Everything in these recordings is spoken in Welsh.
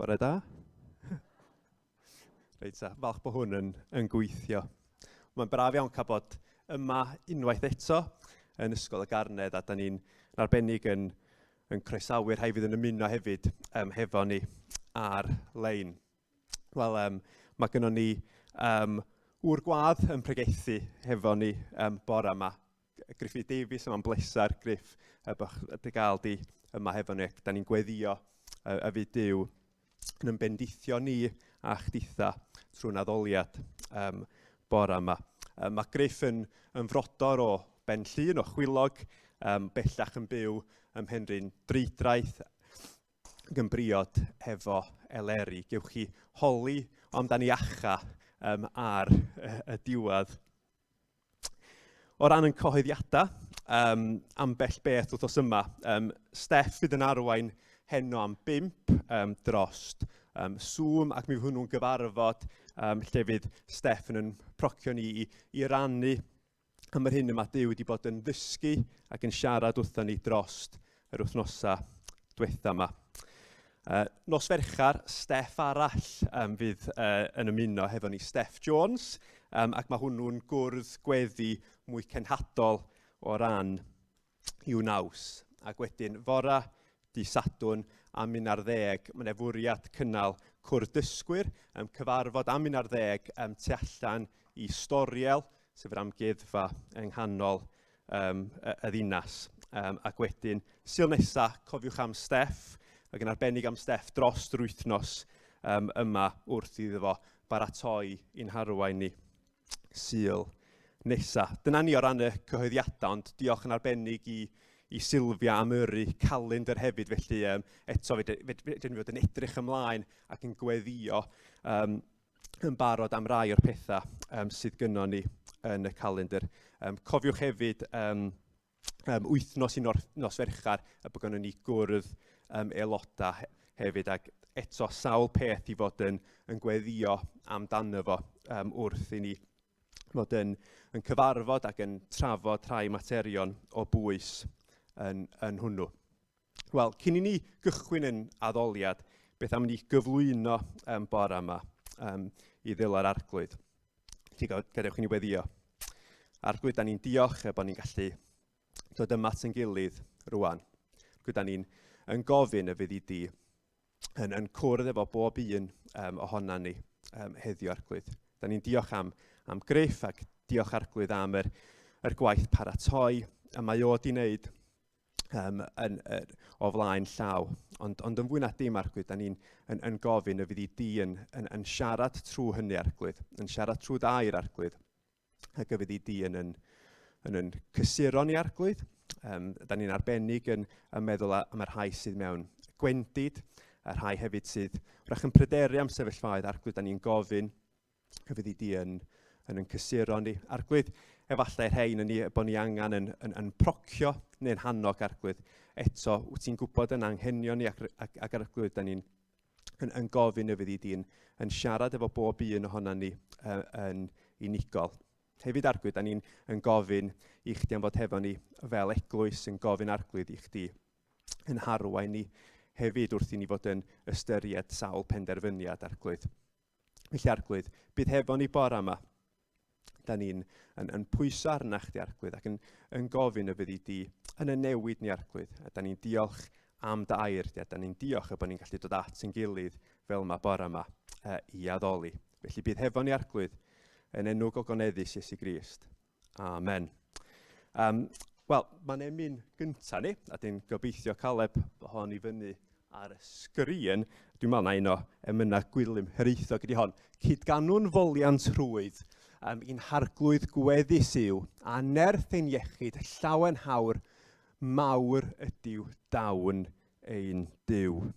Bore da. Reit, falch bod hwn yn gweithio. Mae'n braf iawn cael bod yma unwaith eto yn Ysgol y Garnedd, a da ni'n arbennig yn croesawu'r rhai fydd yn ymuno hefyd hefo ni ar-lein. Wel, mae gennym ni wr gwadd yn pregethu hefo ni bore yma. Griffith Davies, yma'n blesar, Griff, bych dy gael di yma hefo ni. Da ni'n gweddio y fyd Duw yn bendithio ni a chditha trwy'n addoliad bore yma. Mae Griff yn frodor o Benllyn, o Chwilog, bellach yn byw ym Mhenrhyn Dreidraeth, ac yn briod hefo Eleri. Gewch chi holi amdani acha ar y diwedd. O ran yn cyhoeddiadau, ambell beth wrthos yma, Steff fydd yn arwain heno am 5 drost Zoom, ac mi fydd hwnnw'n gyfarfod lle fydd Steff yn procio ni i rannu am yr hyn yma Duw wedi bod yn ddysgu ac yn siarad wrthon ni drost yr wythnosau diwetha yma. Nos Ferchar, Steff arall fydd yn ymuno hefo ni, Steff Jones, ac mae hwnnw'n gwrdd gweddi mwy cenhadol o ran i'w naws. Ac wedyn, fora di Sadwrn am 11, mae'n fwriad cynnal cwrdysgwyr, cyfarfod am 11 tu allan i Storiel, sef yr amgueddfa yng nghanol y ddinas. Ac wedyn, Sul nesa, cofiwch am Steff, ac yn arbennig am Steff dros yr wythnos yma wrth iddo fo baratoi i'n harwain ni Sul nesa. Dyna ni o ran y cyhoeddiadau, ond diolch yn arbennig i Sylvia am yrru calendar hefyd, felly eto fydden ni fod yn edrych ymlaen ac yn gweddio yn barod am rai o'r pethau sydd gynnon ni yn y calendar. Cofiwch hefyd wythnos i Nos Ferchar a bod gynnon ni gwrdd aelodau hefyd, ac eto sawl peth i fod yn gweddio amdano fo wrth i ni fod yn cyfarfod ac yn trafod rhai materion o bwys yn hwnnw. Wel, cyn i ni gychwyn yn addoliad, beth am ni gyflwyno bore yma i ddilau'r arglwydd. Gadewch i ni weddio. Arglwydd, da ni'n diolch bod ni'n gallu dod yma at ein gilydd rwan. Arglwydd, da ni'n gofyn y fydd i di yn cwrdd efo bob un ohona ni heddiw, Arglwydd. Da ni'n diolch am Griff, ac diolch, Arglwydd, am yr gwaith paratoi a mae o di wneud o flaen llaw. Ond yn fwy na dim, Arglwydd, da ni'n gofyn y fydd i di yn siarad trwy hynny, Arglwydd, yn siarad trwy dair, Arglwydd, ac y fydd i di yn cysuro ni, Arglwydd. Da ni'n arbennig yn meddwl am yr rhai sydd mewn gwendid, a rhai hefyd sydd wrach yn pryderu am sefyllfaoedd, Arglwydd, da ni'n gofyn y fydd i di yn cysuro ni. Arglwydd, efallai rhain bod ni angen yn procio neu'n hannog, Arglwydd. Eto, wyt ti'n gwybod yn anghenion ni, ac Arglwydd, da ni'n gofyn y fydd i di yn siarad efo bob un ohono ni yn unigol. Hefyd, Arglwydd, da ni'n gofyn i chdi am fod hefo ni fel eglwys, yn gofyn, Arglwydd, i chdi yn harwain ni hefyd wrth i ni fod yn ystyried sawl penderfyniad, Arglwydd. Felly, Arglwydd, bydd hefo ni bore yma. Da ni'n pwyso arna chdi, Arglwydd, ac yn gofyn y fydd i di yn y newid ni, Arglwydd. A da ni'n diolch am dy air, da ni'n diolch bod ni'n gallu dod at yn gilydd fel yma bore yma i addoli. Felly bydd hefo ni, Arglwydd, yn enw gogoneddus Iesu Grist. Amen. Wel, mae'n emyn gyntaf ni, a dwi'n gobeithio Caleb hon i fyny ar y sgrin. Dwi'n meddwl na un o emynau gwylym hiraethog ydi hon. Cydganwn foliant rhwydd, i'n harglwydd gweddus yw, a nerth ein iechyd llawen hawr, mawr ydyw dawn ein Duw.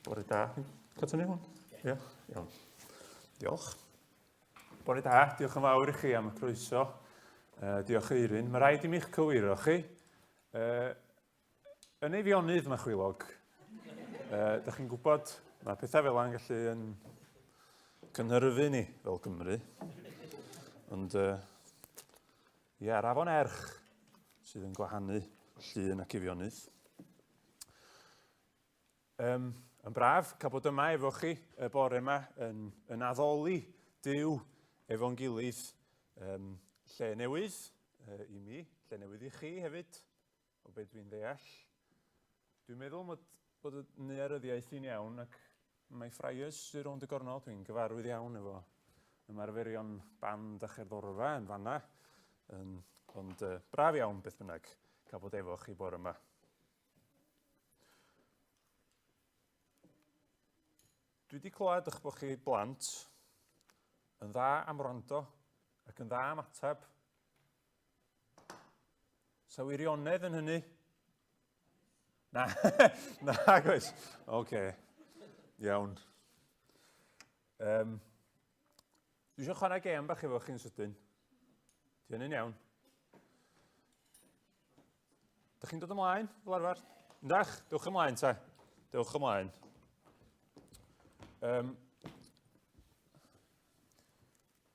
Bore da. Cod hwn? Ie, iawn. Diolch. Bore da, diolch yn fawr i chi am y croeso. Diolch Eirin. Mae rhaid i mi'ch cywiro chi. Yn ei fionydd mae chwilog. Dych chi'n gwybod, mae pethau fel yna'n gallu yn cynhyrfu ni fel Cymru. Ond, afon erch sydd yn gwahanu llun ac ifionydd. Yn braf cael bod yma efo chi y bore yma yn addoli Duw efo'n gilydd lle newydd i mi, lle newydd i chi hefyd, o beth dwi'n ddeall. Dwi'n meddwl bod y nearyddiaeth i'n iawn ac mae ffraiers sy'n rownd y gornol, dwi'n gyfarwydd iawn efo ymarferion band a cherddorfa yn fanna. Ond braf iawn beth bynnag cael bod efo chi bore yma. Dwi wedi clywed eich bod chi blant yn dda am wrando ac yn dda am ateb. Sa wirionedd yn hynny? Na, na, goes. Oce, iawn. Dwi eisiau chwarae gêm bach efo chi'n sydyn. Di hynny'n iawn. Dych chi'n dod ymlaen, fel arfer? Yndach, dewch ymlaen te. Dewch ymlaen.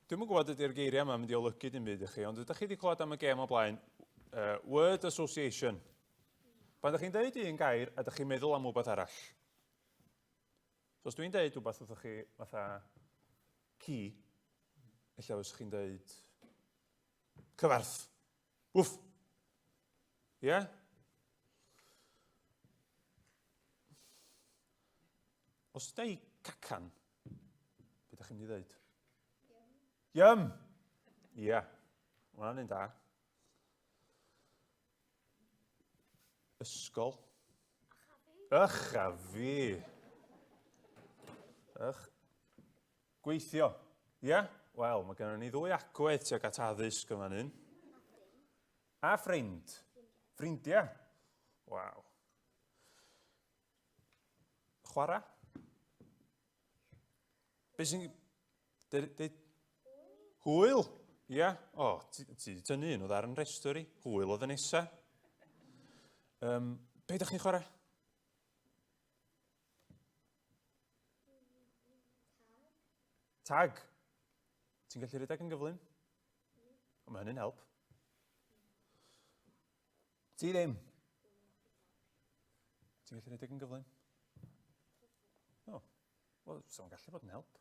Dwi'n yn gwybod ydy'r geiriau yma'n mynd i olygu dim byd i chi, ond ydych chi wedi clywed am y gêm o blaen Word Association. Pan ydych chi'n dweud un gair a ydych chi'n meddwl am rhywbeth arall. So os dwi'n dweud rhywbeth ydych chi fatha ci, ella os chi'n dweud cyfarth. Wff! Ie? Os dweud cacan, beth ydych chi'n mynd i ddweud? Yum! Ie, hwnna'n un da. Ysgol. Ych a fi. Gweithio. Ie? Wel, mae gennym ni ddwy agwedd tuag at addysg yma hyn. A ffrind. Ffrindiau. Waw. Chwarae? Be sy'n... Hwyl? Ia. O, ti tynnu un o ddar yn restr i. Hwyl oedd y nesa. Be ydych chi'n chwarae? Tag. Ti'n gallu rhedeg yn gyflym? Mae hynny'n help. Ti ddim? Ti'n gallu rhedeg yn gyflym? O, wel, sa'n gallu bod yn help.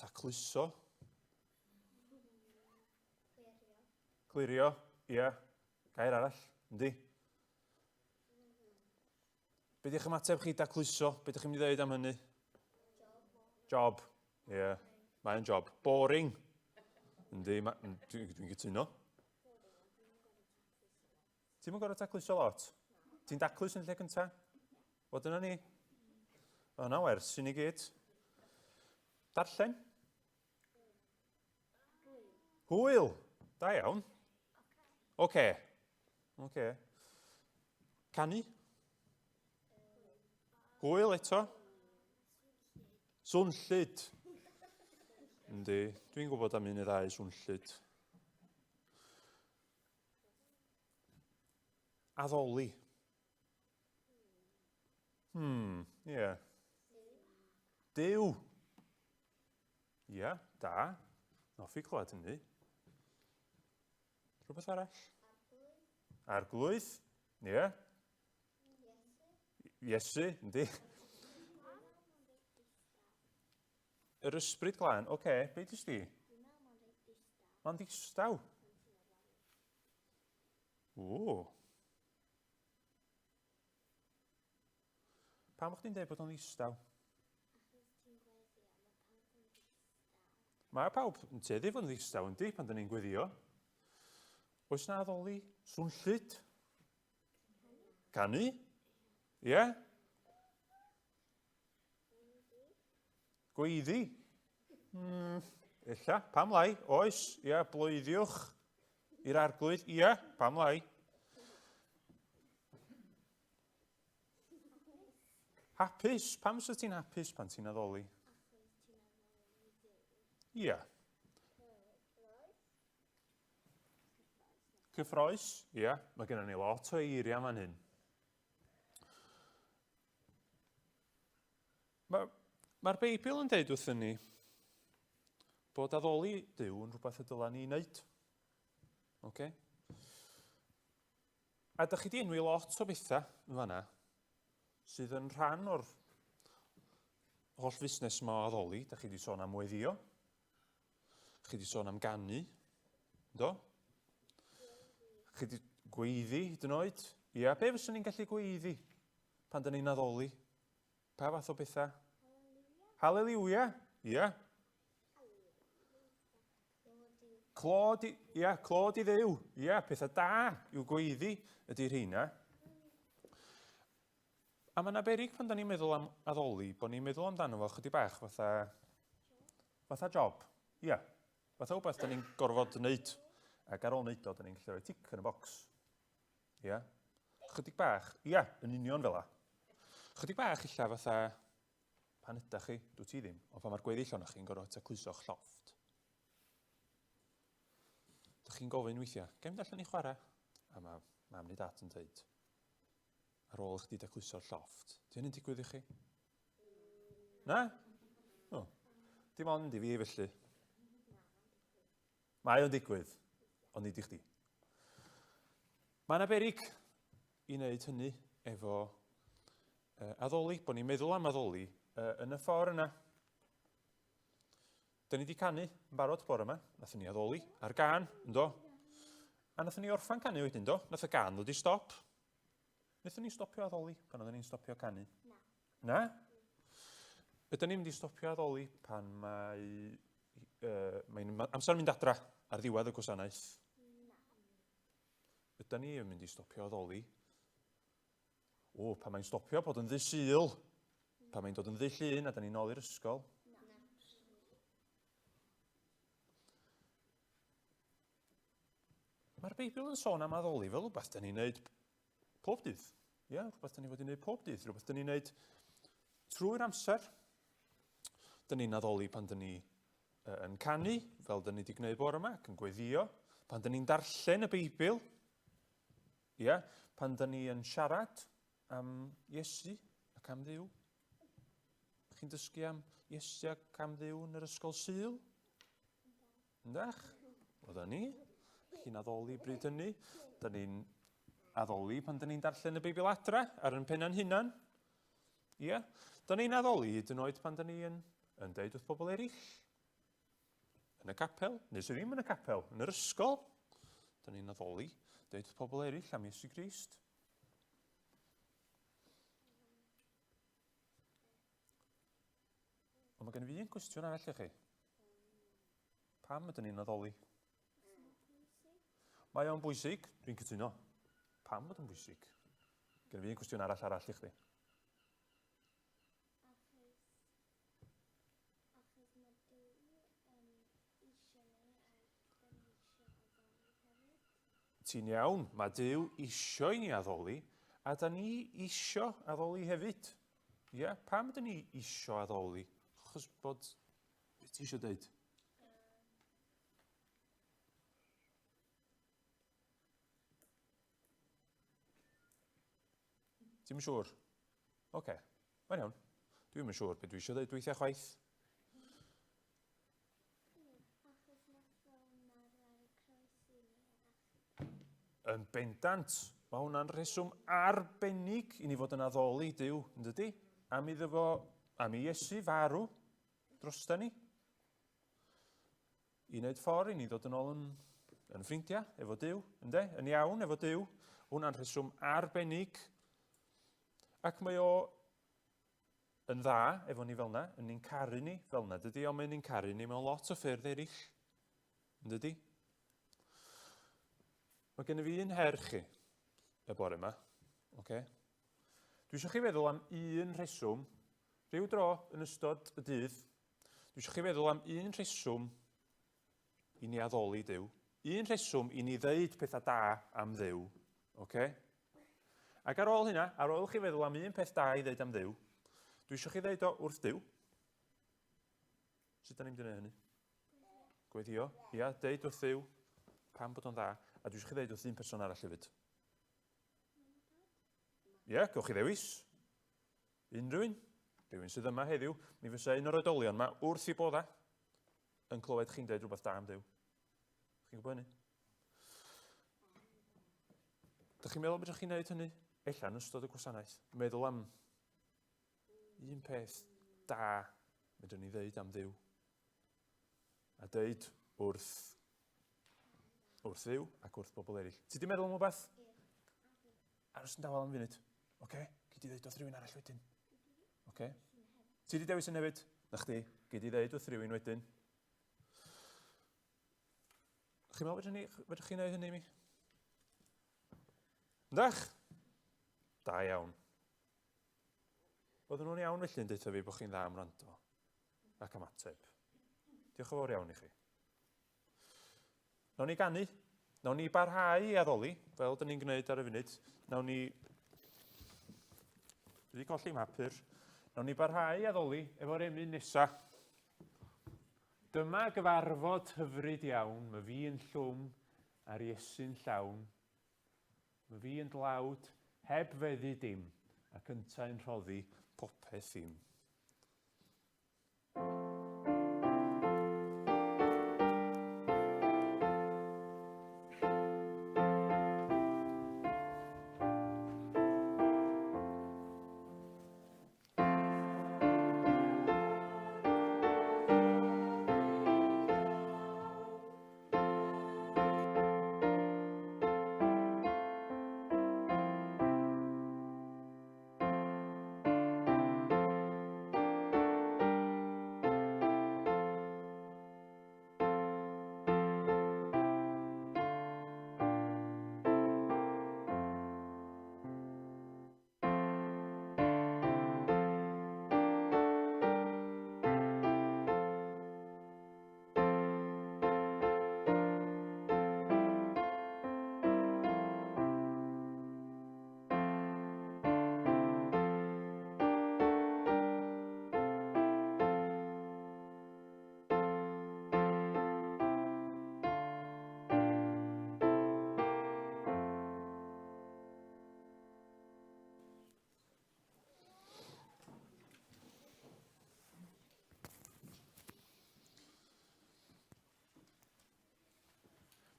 Tacluso. Clirio, ia. Gair arall, yndi. Be di'ch ymateb chi dacluso? Be ydych chi'n mynd i ddweud am hynny? Job. Ie, mae'n job. Boring. Yndi, dwi'n gytuno. Ti'n mynd gorfod tacluso lot? Ti'n daclus yn lle cyntaf? O, dyna ni. O, na wers, sy'n ni gyd. Darllen? Hwyl. Da iawn. Oce. Canu? Hwyl eto? Swnllyd. Yndi, dwi'n gwybod am un neu ddau swnllyd. Addoli. Ie. Duw. Ie, da. Noffi clywed hynny. Rhywbeth arall? Arglwydd. Ie. Iesu, yndi. Yr ysbryd glân. Oce, be ydys di? Mae'n ddistaw. Ww. Pam o'ch ti'n dweud bod o'n ddistaw? Mae pawb yn teddu fod yn ddistaw, yndi, pan dyn ni'n gweddio. Oes na addoli? Swnllyd? Canu? Ie? Gweiddi? Ella, pam lai? Oes, ia, blwyddiwch i'r arglwydd. Ia, pam lai? Hapus? Pam sydd ti'n hapus pan ti'n addoli? Ie. Cyffroes? Ie. Mae gennym ni lot o eiriau fan hyn. Mae'r Beibl yn deud wrthyn ni bod addoli Duw yn rhywbeth y dyla ni wneud. Okay? A ydych chi di enwi lot o bethau yn fanna sydd yn rhan o'r holl fusnes yma o addoli. Ydych chi di sôn am weddio. Ydych chi di sôn am ganu. Do? Ydych chi di gweiddi hyd yn oed. Ia, be fyswn ni'n gallu gweiddi pan dyn ni'n addoli? Pa fath o bethau? Hallelujah. Ia. Clod i Dduw. Ia, pethau da i'w gweiddi ydy'r rheina. A mae'n aberig pan da ni'n meddwl am addoli, bod ni'n meddwl amdano fo chydig bach fatha job. Ia, fatha wbeth da ni'n gorfod wneud. Ac ar ôl wneud o, da ni'n gallu rhoi tic yn y bocs. Ia, chydig bach. Ia, yn union fel la. Chydig bach illa fatha pan ydych chi, dwi ti ddim, ond pan mae'r gweddill o'na chi'n gorfod tacluso'ch llofft. Dych chi'n gofyn weithiau, gael mynd allan i chwarae? A mae mam neu dat yn dweud, ar ôl chdi dacluso'r llofft, di hynny'n digwydd i chi? Na? O, dim ond i fi felly. Mae o'n digwydd, ond nid i chdi. Mae'n aberig i wneud hynny efo addoli, bod ni'n meddwl am addoli yn y ffordd yna. Da ni wedi canu yn barod bore yma, nathon ni addoli ar gân, yndo? A nathon ni orffan canu wedyn, do? Nath y gân ddod i stop. Nathon ni stopio addoli pan oedden ni'n stopio canu? Na. Ydyn ni'n mynd i stopio addoli pan mae'n amser mynd adra ar ddiwedd y gwasanaeth? Ydyn ni yn mynd i stopio addoli? O, pan mae'n stopio bod yn ddydd Sul, pan mae'n dod yn ddydd Llun a da ni'n ôl i'r ysgol. Mae'r Beibl yn sôn am addoli fel rhywbeth da ni'n neud pob dydd. Ia, rhywbeth da ni wedi neud pob dydd. Rhywbeth da ni'n neud trwy'r amser. Da ni'n addoli pan da ni yn canu, fel da ni wedi gwneud bore yma, ac yn gweddio. Pan da ni'n darllen y Beibl. Ia, pan da ni yn siarad am Iesu ac am Dduw. Chi'n dysgu am Iesu ac am Dduw yn yr ysgol Sul? Yndach? Oedda ni. Chi'n addoli bryd hynny. Da ni'n addoli pan da ni'n darllen y Beibl adra ar yn penna'n hunan. Ia. Da ni'n addoli hyd yn oed pan da ni'n deud wrth bobl eraill. Yn y capel, neu sy'n ddim yn y capel, yn yr ysgol. Da ni'n addoli, deud wrth bobl eraill am Iesu Grist. Ond mae gen i fi un cwestiwn arall i chi. Pam ydyn ni'n addoli? Mae o'n bwysig, dwi'n cytuno. Pam bod yn bwysig? Gen i fi un cwestiwn arall i chdi. Ti'n iawn, mae Duw isio i ni addoli, a da ni isio addoli hefyd. Ia, pam ydyn ni isio addoli? Achos bod, beth ti isio dweud? Ti'n siŵr? Oce, mae'n iawn. Dwi'n siŵr beth dwi eisiau dweud weithiau chwaith. Yn bendant, mae hwnna'n rheswm arbennig i ni fod yn addoli Duw, ynddi? Am i Iesu farw drosta ni. I wneud ffordd i ni ddod yn ôl yn ffrindiau efo Duw, ynddi? Yn iawn efo Duw. Hwnna'n rheswm arbennig. Ac mae o yn dda efo ni fel yna, yn ni'n caru ni fel yna, dydy? Ond mae'n ni'n caru ni mewn lot o ffyrdd eraill, ynddi? Mae gen i fi un her chi y bore yma, okay? Dwi eisiau chi feddwl am un rheswm, rhyw dro yn ystod y dydd, dwi eisiau chi feddwl am un rheswm i ni addoli Duw, un rheswm i ni ddeud pethau da am Dduw, okay? Ac ar ôl hynna, ar ôl chi feddwl am un peth da i ddeud am Dduw, Dwi eisiau chi ddeud o wrth Duw. Sut da ni'n mynd i wneud hynny? Gweithio. Ia, deud wrth Duw pam bod o'n dda. A dwi eisiau chi ddeud wrth un person arall hefyd. Ia, gewch chi ddewis. Unrhyw un. Rhywun sydd yma heddiw. Mi fysa un o'r oedolion yma wrth i bodda yn clywed chi'n deud rhywbeth da am Duw. Chi'n gwybod hynny? Dych chi'n meddwl beth chi'n neud hynny? Ella yn ystod y gwasanaeth. Meddwl am un peth da medrwn ni ddeud am Dduw. A deud wrth Dduw ac wrth bobl eraill. Ti di meddwl am rhywbeth? Aros yn dawel am funud. Oce? Gei di ddeud wrth rhywun arall wedyn. Oce? Ti di dewis yn hefyd? Na chdi. Gei di ddeud wrth rhywun wedyn. Chi'n meddwl fedrwch chi'n neud hynny mi? Yndach? Da iawn. Oedden nhw'n iawn felly'n dweud fi bod chi'n dda am rando ac am ateb. Diolch yn fawr iawn i chi. Nawn ni ganu. Nawn ni barhau i addoli, fel dyn ni'n gwneud ar y funud. Nawn ni... Dwi wedi colli mapur. Nawn ni barhau i addoli efo'r emyn nesa. Dyma gyfarfod hyfryd iawn, mae fi yn llwm ar Iesu'n llawn. Mae fi yn dlawd, heb feddu dim, ac yntau'n rhoddi popeth ddim.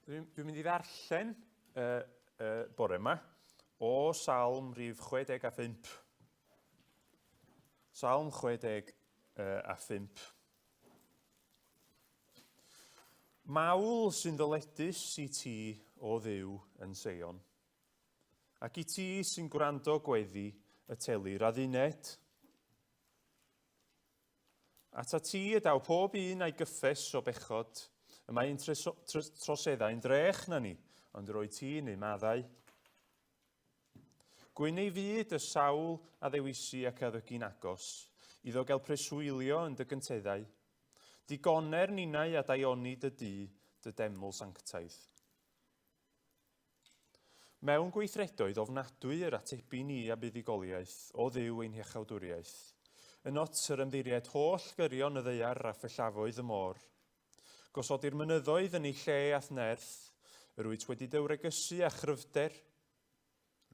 Dwi'n mynd i ddarllen bore yma o Salm rhif 65. Salm 65. Mawl sy'n ddyledus i ti o Dduw yn Seion, ac i ti sy'n gwrando gweddi y telu'r adduned. Ata ti y daw pob un a'i gyffes o bechod, y mae'n troseddau'n drech na ni, ond roi ti neu maddau. Gwyn ei fyd y sawl a ddewisi ac addygu'n agos, iddo gael preswylio yn dy gynteddau. Digoner ninau a daioni dy dy deml sanctaidd. Mewn gweithredoedd ofnadwy yr atebu ni a buddigoliaeth o Dduw ein hiechawdwriaeth. Yn ot yr ymddiried holl gyrion y ddeiar a phellafoedd y môr. Gosodi'r mynyddoedd yn ei lle ath nerth, rwyt wedi dywregysu a chryfder,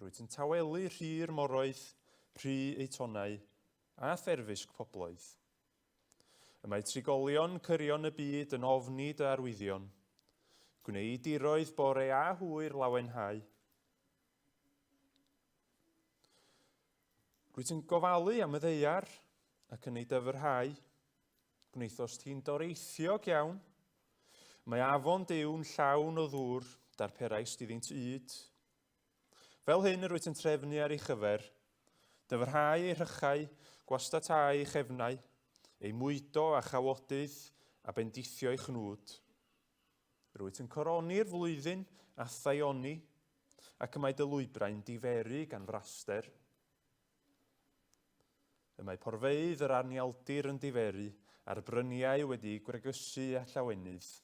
rwyt yn tawelu rhy'r moroedd, rhy eu tonau, a therfysg pobloedd. Y mae trigolion cyrion y byd yn ofni dy arwyddion, gwneud diroedd bore a hwyr lawenhau. Rwyt yn gofalu am y ddeiar ac yn ei dyfrhau, gwneithos ti'n doreithiog iawn. Mae afon Dyw'n llawn o ddŵr, darperais iddynt yd. Fel hyn rwyt yn trefnu ar ei chyfer, dyfrhau ei rhychau, gwastatau ei chefnau, ei mwydo a chawodydd a bendithio ei chnwd. Rwyt yn coroni'r flwyddyn a thaioni, ac y mae dy lwybrau'n diferu gan fraster. Y mae porfeidd yr arnialdir yn diferu, a'r bryniau wedi gregysu a llawenydd.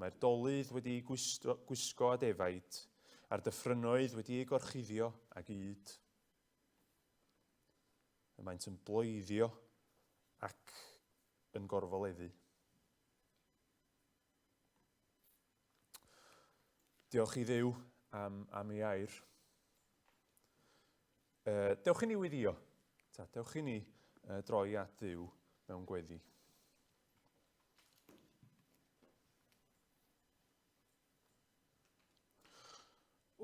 Mae'r dolydd wedi gwisgo a defaid, a'r dyffrynoedd wedi gorchuddio ag yd. Y y maent yn bloeddio ac yn gorfoleddu. Diolch i Dduw am ei air. Dewch i ni weddio. Dewch i ni droi at Dduw mewn gweddi.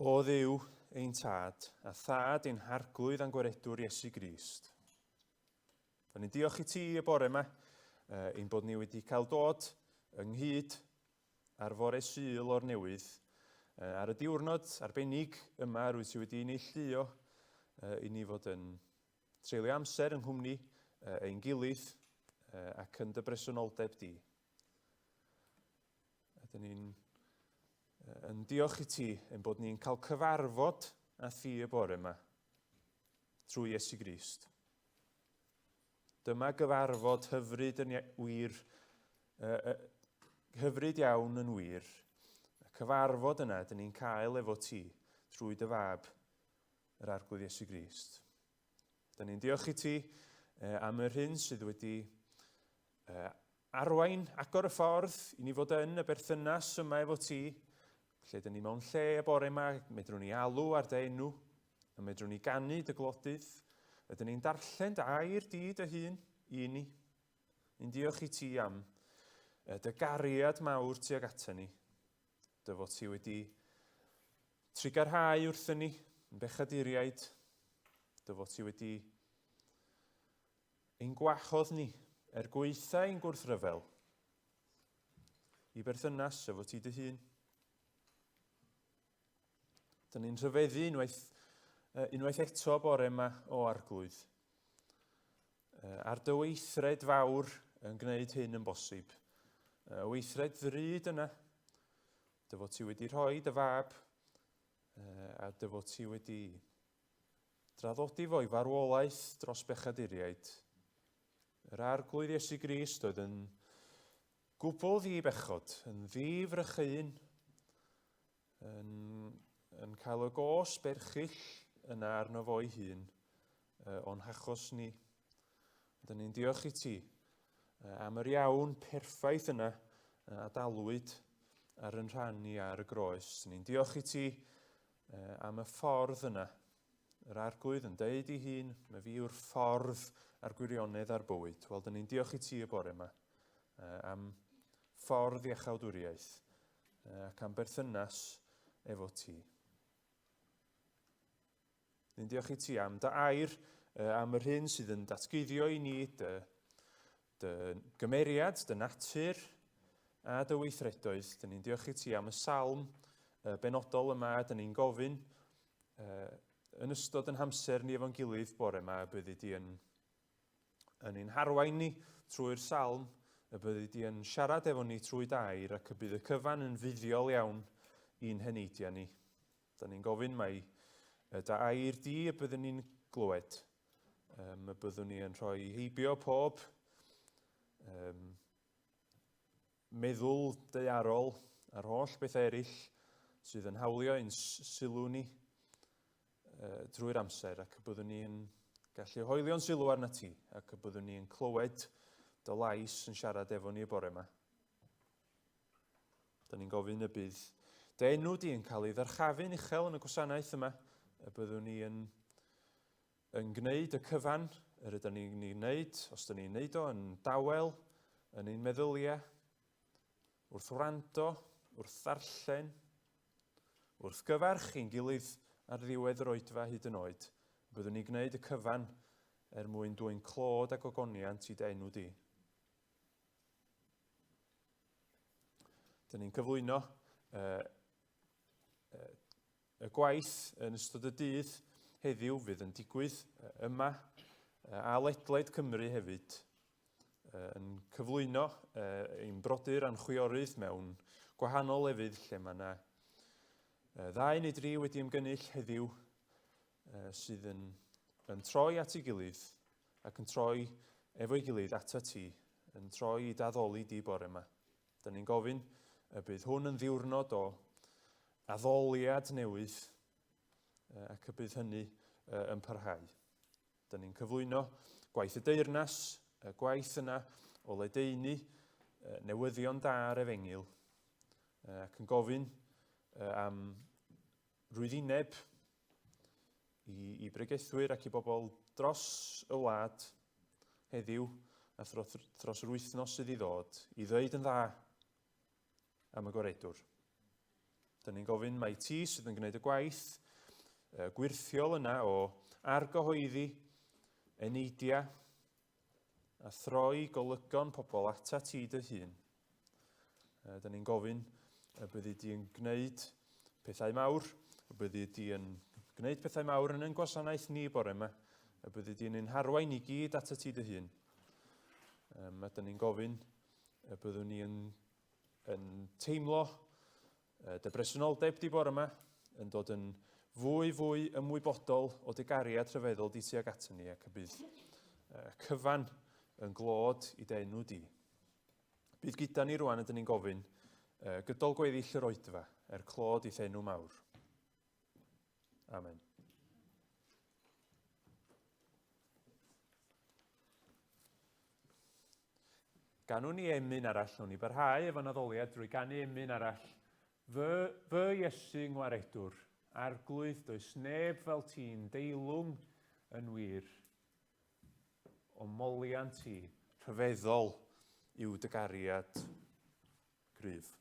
O Dduw ein tad, a thad ein harglwydd a'n gwaredwr Iesu Grist. Da ni'n diolch i ti y bore yma, ein bod ni wedi cael dod ynghyd ar fore Sul o'r newydd, ar y diwrnod arbennig yma rwyt ti wedi neilltuo i ni fod yn treulio amser yng nghwmni ein gilydd ac yn dy bresenoldeb di. Ydyn ni'n yn diolch i ti ein bod ni'n cael cyfarfod â thi y bore yma trwy Iesu Grist. Dyma gyfarfod hyfryd yn wir, hyfryd iawn yn wir. Y cyfarfod yna dyn ni'n cael efo ti trwy dy fab, yr arglwydd Iesu Grist. Dyn ni'n diolch i ti am yr hyn sydd wedi arwain agor y ffordd i ni fod yn y berthynas yma efo ti, lle dyn ni mewn lle y bore yma, medrwn ni alw ar dy enw, a medrwn ni ganu dy glodydd, ydyn ni'n darllen dy air di dy hun i ni. Ni'n diolch i ti am dy gariad mawr tuag ata ni, dy fod ti wedi trigarhau wrthyn ni yn bechaduriaid, dy fod ti wedi ein gwachodd ni gweitha ein gwrthryfel i berthynas efo ti dy hun. Dyn ni'n rhyfeddu unwaith eto bore yma o arglwydd. Ar dy weithred fawr yn gwneud hyn yn bosib. Weithred ddrud yna, dy fod ti wedi rhoi dy fab, a dy fod ti wedi draddodi fo i farwolaeth dros bechaduriaid. Yr arglwydd Iesu Grist oedd yn gwbl ddi-bechod, yn ddifrychyn, yn cael y gos berchill yna arno fo ei hun, o'n hachos ni. Dyn ni'n diolch i ti am yr iawn perffaith yna a dalwyd ar yn rhannu ar y groes. Dyn ni'n diolch i ti am y ffordd yna. Yr arglwydd yn deud i hun, mae fi yw'r ffordd a'r gwirionedd a'r bywyd. Wel, dyn ni'n diolch i ti y bore yma am ffordd iachawdwriaeth ac am berthynas efo ti. Ni'n diolch i ti am dy air, am yr hyn sydd yn datguddio i ni, dy gymeriad, dy natur a dy weithredoedd. Dyn ni'n diolch i ti am y salm benodol yma, dyn ni'n gofyn yn ystod yn hamser ni efo'n gilydd bore yma, y byddi di yn ein harwain ni trwy'r salm, y byddi di yn siarad efo ni trwy dair ac y bydd y cyfan yn fuddiol iawn i'n heneidia ni. Da ni'n gofyn mai dy air di y byddwn ni'n glywed. Y byddwn ni yn rhoi heibio pob meddwl daearol a'r holl beth eraill sydd yn hawlio ein sylw ni drwy'r amser ac y byddwn ni'n gallu hoelio'n sylw arna ti ac y byddwn ni'n clywed dy lais yn siarad efo ni y bore yma. Da ni'n gofyn y bydd dy enw di yn cael ei ddyrchafu'n uchel yn y gwasanaeth yma, y byddwn ni yn gwneud y cyfan yr ydyn ni'n gwneud, os ydyn ni'n gwneud o yn dawel, yn ein meddyliau, wrth wrando, wrth ddarllen, wrth gyfarch i'n gilydd ar ddiwedd yr oedfa hyd yn oed. Byddwn ni'n gwneud y cyfan mwyn dwy'n clod ac ogoniant i dy enw di. Dyn ni'n cyflwyno y gwaith yn ystod y dydd heddiw fydd yn digwydd yma a ledled Cymru hefyd yn cyflwyno ein brodyr a'n chwiorydd mewn gwahanol lefydd lle mae yna 2 neu 3 wedi ymgynnull heddiw sydd yn troi at ei gilydd ac yn troi efo'i gilydd ata ti, yn troi i daddoli di bore yma. Da ni'n gofyn y bydd hwn yn ddiwrnod o addoliad newydd ac y bydd hynny yn parhau. Da ni'n cyflwyno gwaith y deyrnas, y gwaith yna o ledeini newyddion da ar Efengil, ac yn gofyn am rwyddinneb i bregethwyr ac i bobl dros y wlad heddiw a dros yr wythnos sydd i ddod i ddweud yn dda am y goredwr. Da ni'n gofyn mae ti sydd yn gwneud y gwaith gwirthiol yna o argyhoeddi, eneidia a throi golygon pobl ata ti dy hun. Da ni'n gofyn y byddi di yn gwneud pethau mawr, y byddi di yn gwneud pethau mawr yn ein gwasanaeth ni bore yma, y byddi di yn ein harwain i gyd ata ti dy hun. A da ni'n gofyn y byddwn ni yn teimlo dy bresenoldeb di bore yma, yn dod yn fwy ymwybodol o dy gariad rhyfeddol di tuag ato ni, ac y bydd cyfan yn glod i dy enw di. Bydd gyda ni rwan ydyn ni'n gofyn gydol gweddill yr oedfa, clod i enw mawr. Amen. Ganwn ni emyn arall, nhw'n ni barhau efo naddoliad drwy ganu emyn arall. Fy Iesu ngwaredwr, arglwydd does neb fel ti'n deilwng yn wir. O molian ti, rhyfeddol yw dy gariad gryf.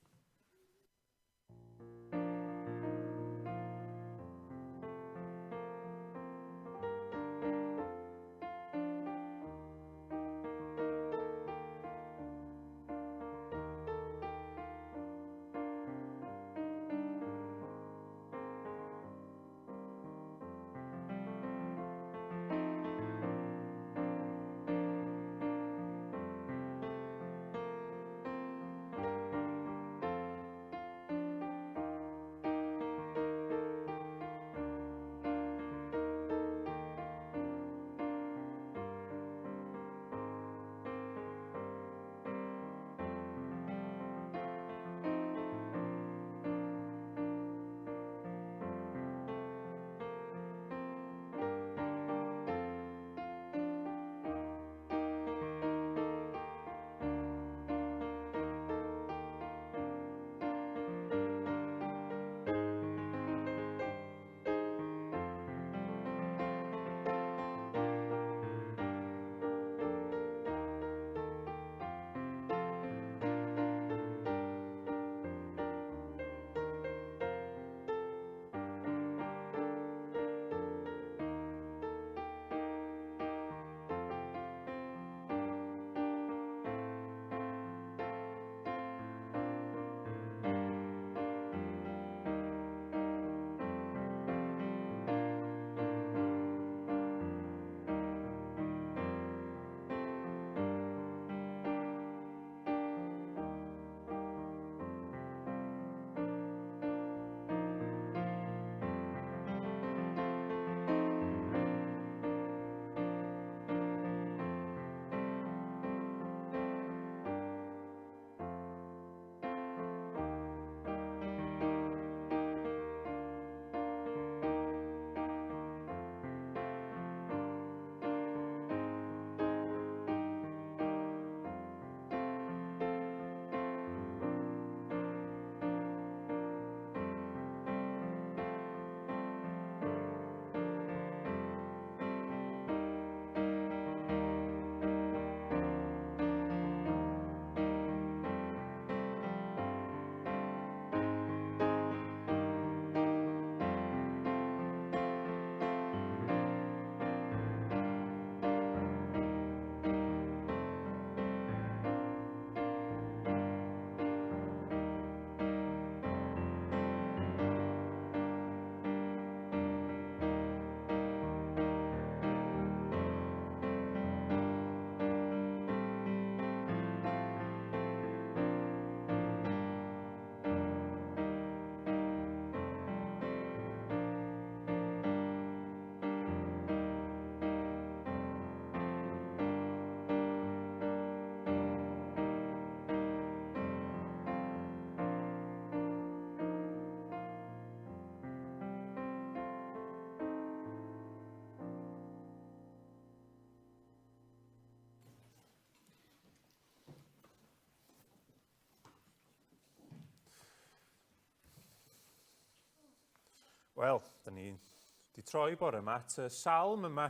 Wel, da ni wedi troi bore yma at y salm yma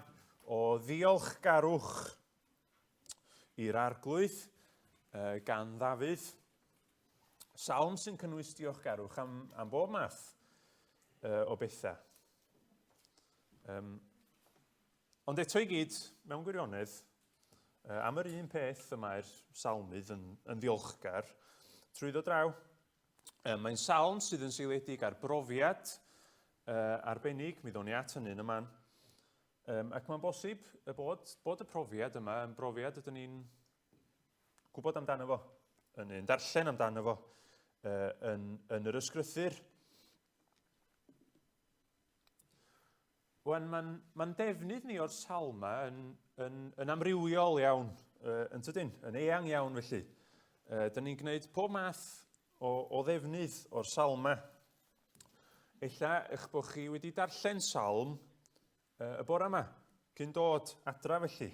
o ddiolchgarwch i'r arglwydd gan Ddafydd. Salm sy'n cynnwys diolchgarwch am bob math o bethau. Ond eto i gyd, mewn gwirionedd, am yr un peth y mae'r salmydd yn ddiolchgar trwy ddod draw. Mae'n salm sydd yn seiliedig ar brofiad arbennig, mi ddwn i at hynny yn y man. Ac mae'n bosib bod y profiad yma yn brofiad ydyn ni'n gwybod amdano fo, yn darllen amdano fo yn yr ysgrythyr. Mae'n defnydd ni o'r salma yn amrywiol iawn, yn tydyn, yn eang iawn felly. Dyn ni'n gwneud pob math o ddefnydd o'r salma. Ella eich bod chi wedi darllen salm y bore yma, cyn dod adra felly.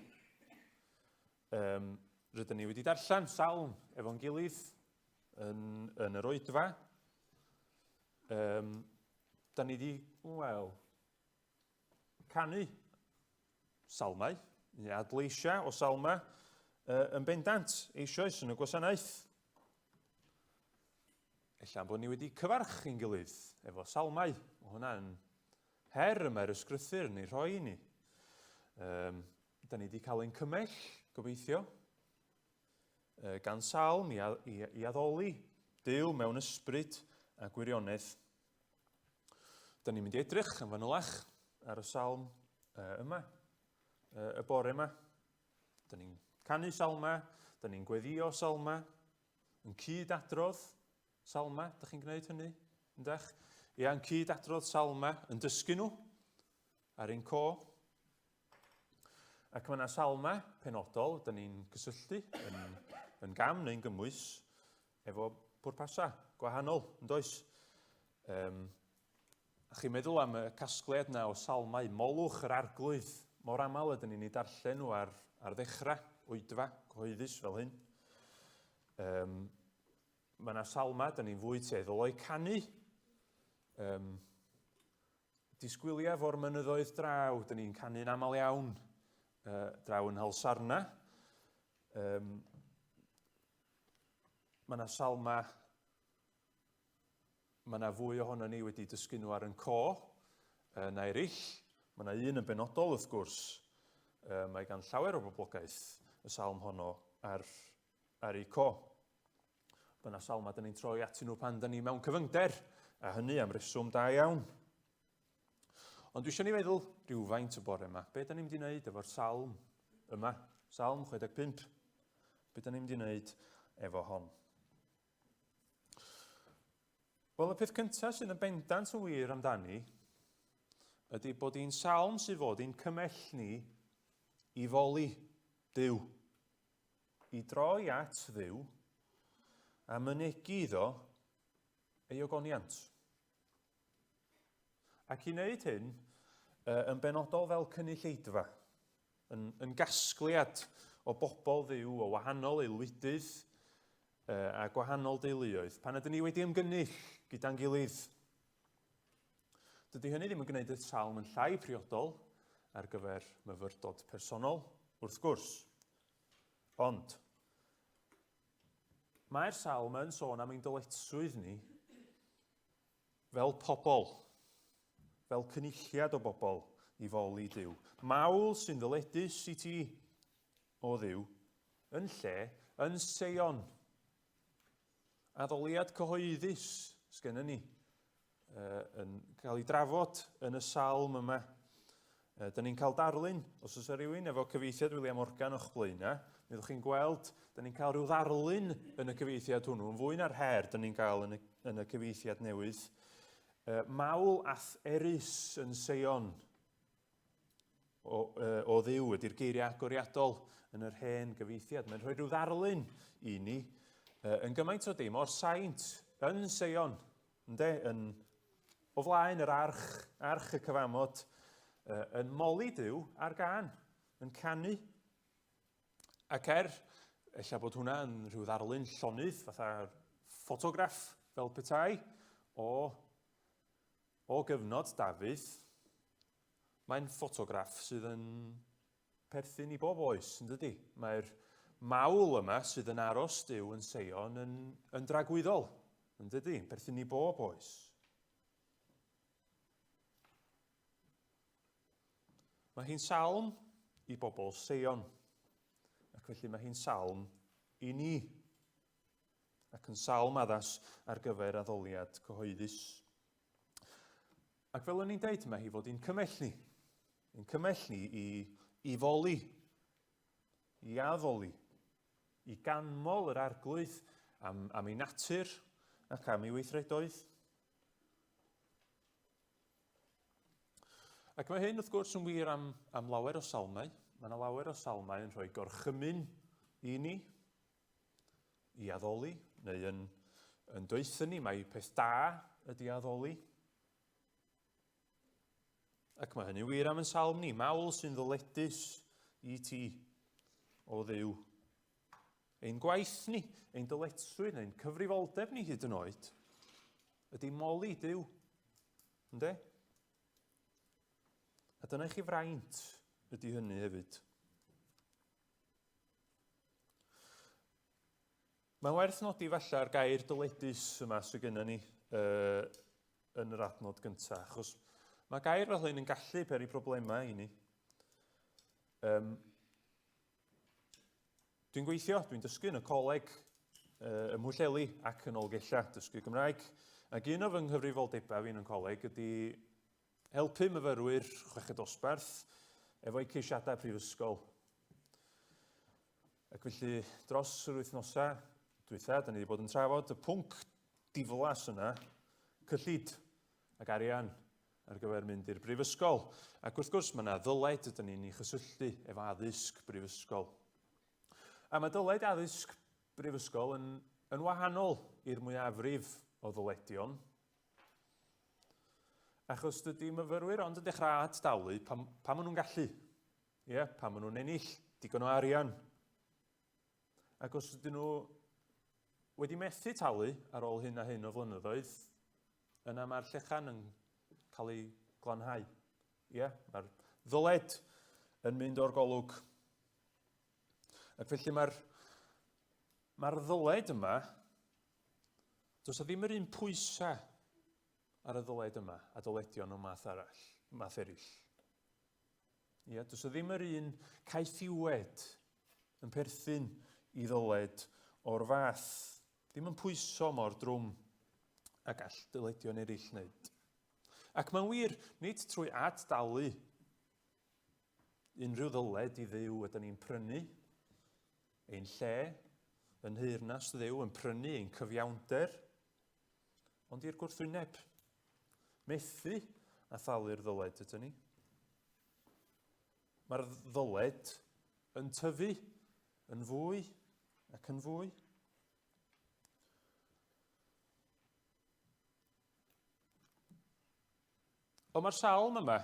Rydyn ni wedi darllen salm efo'n gilydd yn yr oedfa. Da ni wedi, canu salmau, neu adleisia o salma yn bendant eisoes yn y gwasanaeth. Ella bod ni wedi cyfarch i'n gilydd efo salmau. Mae hwnna'n her yma'r ysgrythyr neu rhoi i ni. Da ni wedi cael ein cymell, gobeithio, gan salm i addoli Duw mewn ysbryd a gwirionedd. Da ni'n mynd i edrych yn fanylach ar y salm yma, y bore yma. Da ni'n canu salma, da ni'n gweddio salma, yn cyd-adrodd salma, da chi'n gwneud hynny, yndych? Ia, yn cyd-adrodd salma, yn dysgu nhw ar un co. Ac mae yna salma penodol, da ni'n gysylltu yn gam neu'n gymwys efo pwrpasa gwahanol, yn does? A chi'n meddwl am y casgliad yna o salmau, molwch yr arglwydd, mor aml ydyn ni'n ei darllen nhw ar ddechrau, oedfa, cyhoeddus fel hyn. Mae yna salma, da ni'n fwy teddol o'i canu. Disgwyliaf o'r mynyddoedd draw, da ni'n canu'n aml iawn draw yn Halsarna. Mae yna salma, mae yna fwy ohono ni wedi dysgu nhw ar yn co, na eraill. Mae yna un yn benodol wrth gwrs. Mae gan llawer o boblogaeth y salm honno ar ei co. Mae yna salma da ni'n troi atyn nhw pan da ni mewn cyfyngder, a hynny am reswm da iawn. Ond dwi eisiau ni feddwl rhywfaint y bore yma. Be da ni'n mynd i wneud efo'r salm yma? Salm 65. Be da ni'n mynd i wneud efo hon? Wel, y peth cyntaf sy'n yn bendant yn wir amdani ydy bod hi'n salm sydd fod hi'n cymell ni i foli Duw. I droi at Dduw a mynegu iddo ei ogoniant. Ac i wneud hyn yn benodol fel cynulleidfa, yn gasgliad o bobl Dduw o wahanol aelwydydd a gwahanol deuluoedd, pan ydyn ni wedi ymgynnull gyda'n gilydd. Dydy hynny ddim yn gwneud y salm yn llai priodol ar gyfer myfyrdod personol, wrth gwrs. Ond, mae'r salm yn sôn am ein dyletswydd ni fel pobl, fel cynulliad o bobl i foli Duw. Mawl sy'n ddyledus i ti o Dduw yn lle, yn Seion. Addoliad cyhoeddus sgennyn ni yn cael ei drafod yn y salm yma. Da ni'n cael darlun, os oes rhywun efo cyfieithiad William Morgan o'ch blaena, mi ddwch chi'n gweld, da ni'n cael rhyw ddarlun yn y cyfieithiad hwnnw, yn fwy na'r her da ni'n cael yn y cyfieithiad newydd. Mawl ath erys yn Seion o Dduw ydy'r geiriau agoriadol yn yr hen gyfieithiad. Mae'n rhoi rhyw ddarlun i ni yn gymaint o dim o'r saint yn Seion, o flaen yr arch y cyfamod, yn moli Duw ar gân, yn canu. Ac ella bod hwnna yn rhyw ddarlun llonydd, fatha ffotograff fel petai, o o gyfnod Dafydd, mae'n ffotograff sydd yn perthyn i bob oes, yn dydy? Mae'r mawl yma sydd yn aros Duw yn Seion yn dragwyddol, yn dydy? Perthyn i bob oes. Mae hi'n salm i bobl Seion, ac felly mae hi'n salm i ni, ac yn salm addas ar gyfer addoliad cyhoeddus. Ac fel o'n i'n deud, mae hi fod i'n cymell ni. I'n cymell ni i foli, i addoli, i ganmol yr arglwydd am ei natur ac am ei weithredoedd. Ac mae hyn, wrth gwrs, yn wir am lawer o salmau. Mae yna lawer o salmau yn rhoi gorchymyn i ni, i addoli, neu yn dweithio ni mae peth da ydi addoli. Ac mae hynny wir am yn salm ni, mawl sy'n ddyledus i ti o Dduw. Ein gwaith ni, ein dyletswydd, ein cyfrifoldeb ni hyd yn oed, ydy moli Duw. Ynde? A dyna chi fraint ydy hynny hefyd. Mae'n werth nodi falle'r gair dyledus yma sydd gennym ni yn yr adnod gyntaf, achos mae gair fel hyn yn gallu peri problemau i ni. Dwi'n gweithio, dwi'n dysgu yn y coleg ym Mhwyllheli ac yn Olgella, dysgu Gymraeg. Ac un o fy nghyfrifoldebau fi'n yn coleg ydy helpu myfyrwyr chweched dosbarth efo'u ceisiadau prifysgol. Ac felly, dros yr wythnosau dwytha, da ni wedi bod yn trafod y pwnc diflas yna, cyllid ac arian ar gyfer mynd i'r brifysgol. Ac wrth gwrs, mae yna ddyled ydyn ni'n ei chysylltu efo addysg brifysgol. A mae dyled addysg brifysgol yn wahanol i'r mwyafrif o ddyledion. Achos dydy myfyrwyr ond yn dechrau addalu pa maen nhw'n gallu. Pa maen nhw'n ennill digon o arian. Ac os ydyn nhw wedi methu talu ar ôl hyn a hyn o flynyddoedd, yna mae'r llechan yn cael ei glanhau. Mae'r ddyled yn mynd o'r golwg. Ac felly mae'r ddyled yma, does o ddim yr un pwysau ar y ddyled yma, a dyledion o math eraill. Does o ddim yr un caethiwed yn perthyn i ddyled o'r fath. Ddim yn pwyso mor drwm a gall dyledion eraill wneud. Ac mae'n wir, nid trwy addalu unrhyw ddyled i Dduw ydyn ni'n prynu ein lle, yn nheyrnas Dduw, yn prynu ein cyfiawnder, ond i'r gwrthwyneb. Methu a thalu'r ddyled ydyn ni. Mae'r ddyled yn tyfu yn fwy ac yn fwy. Ond mae'r salm yma,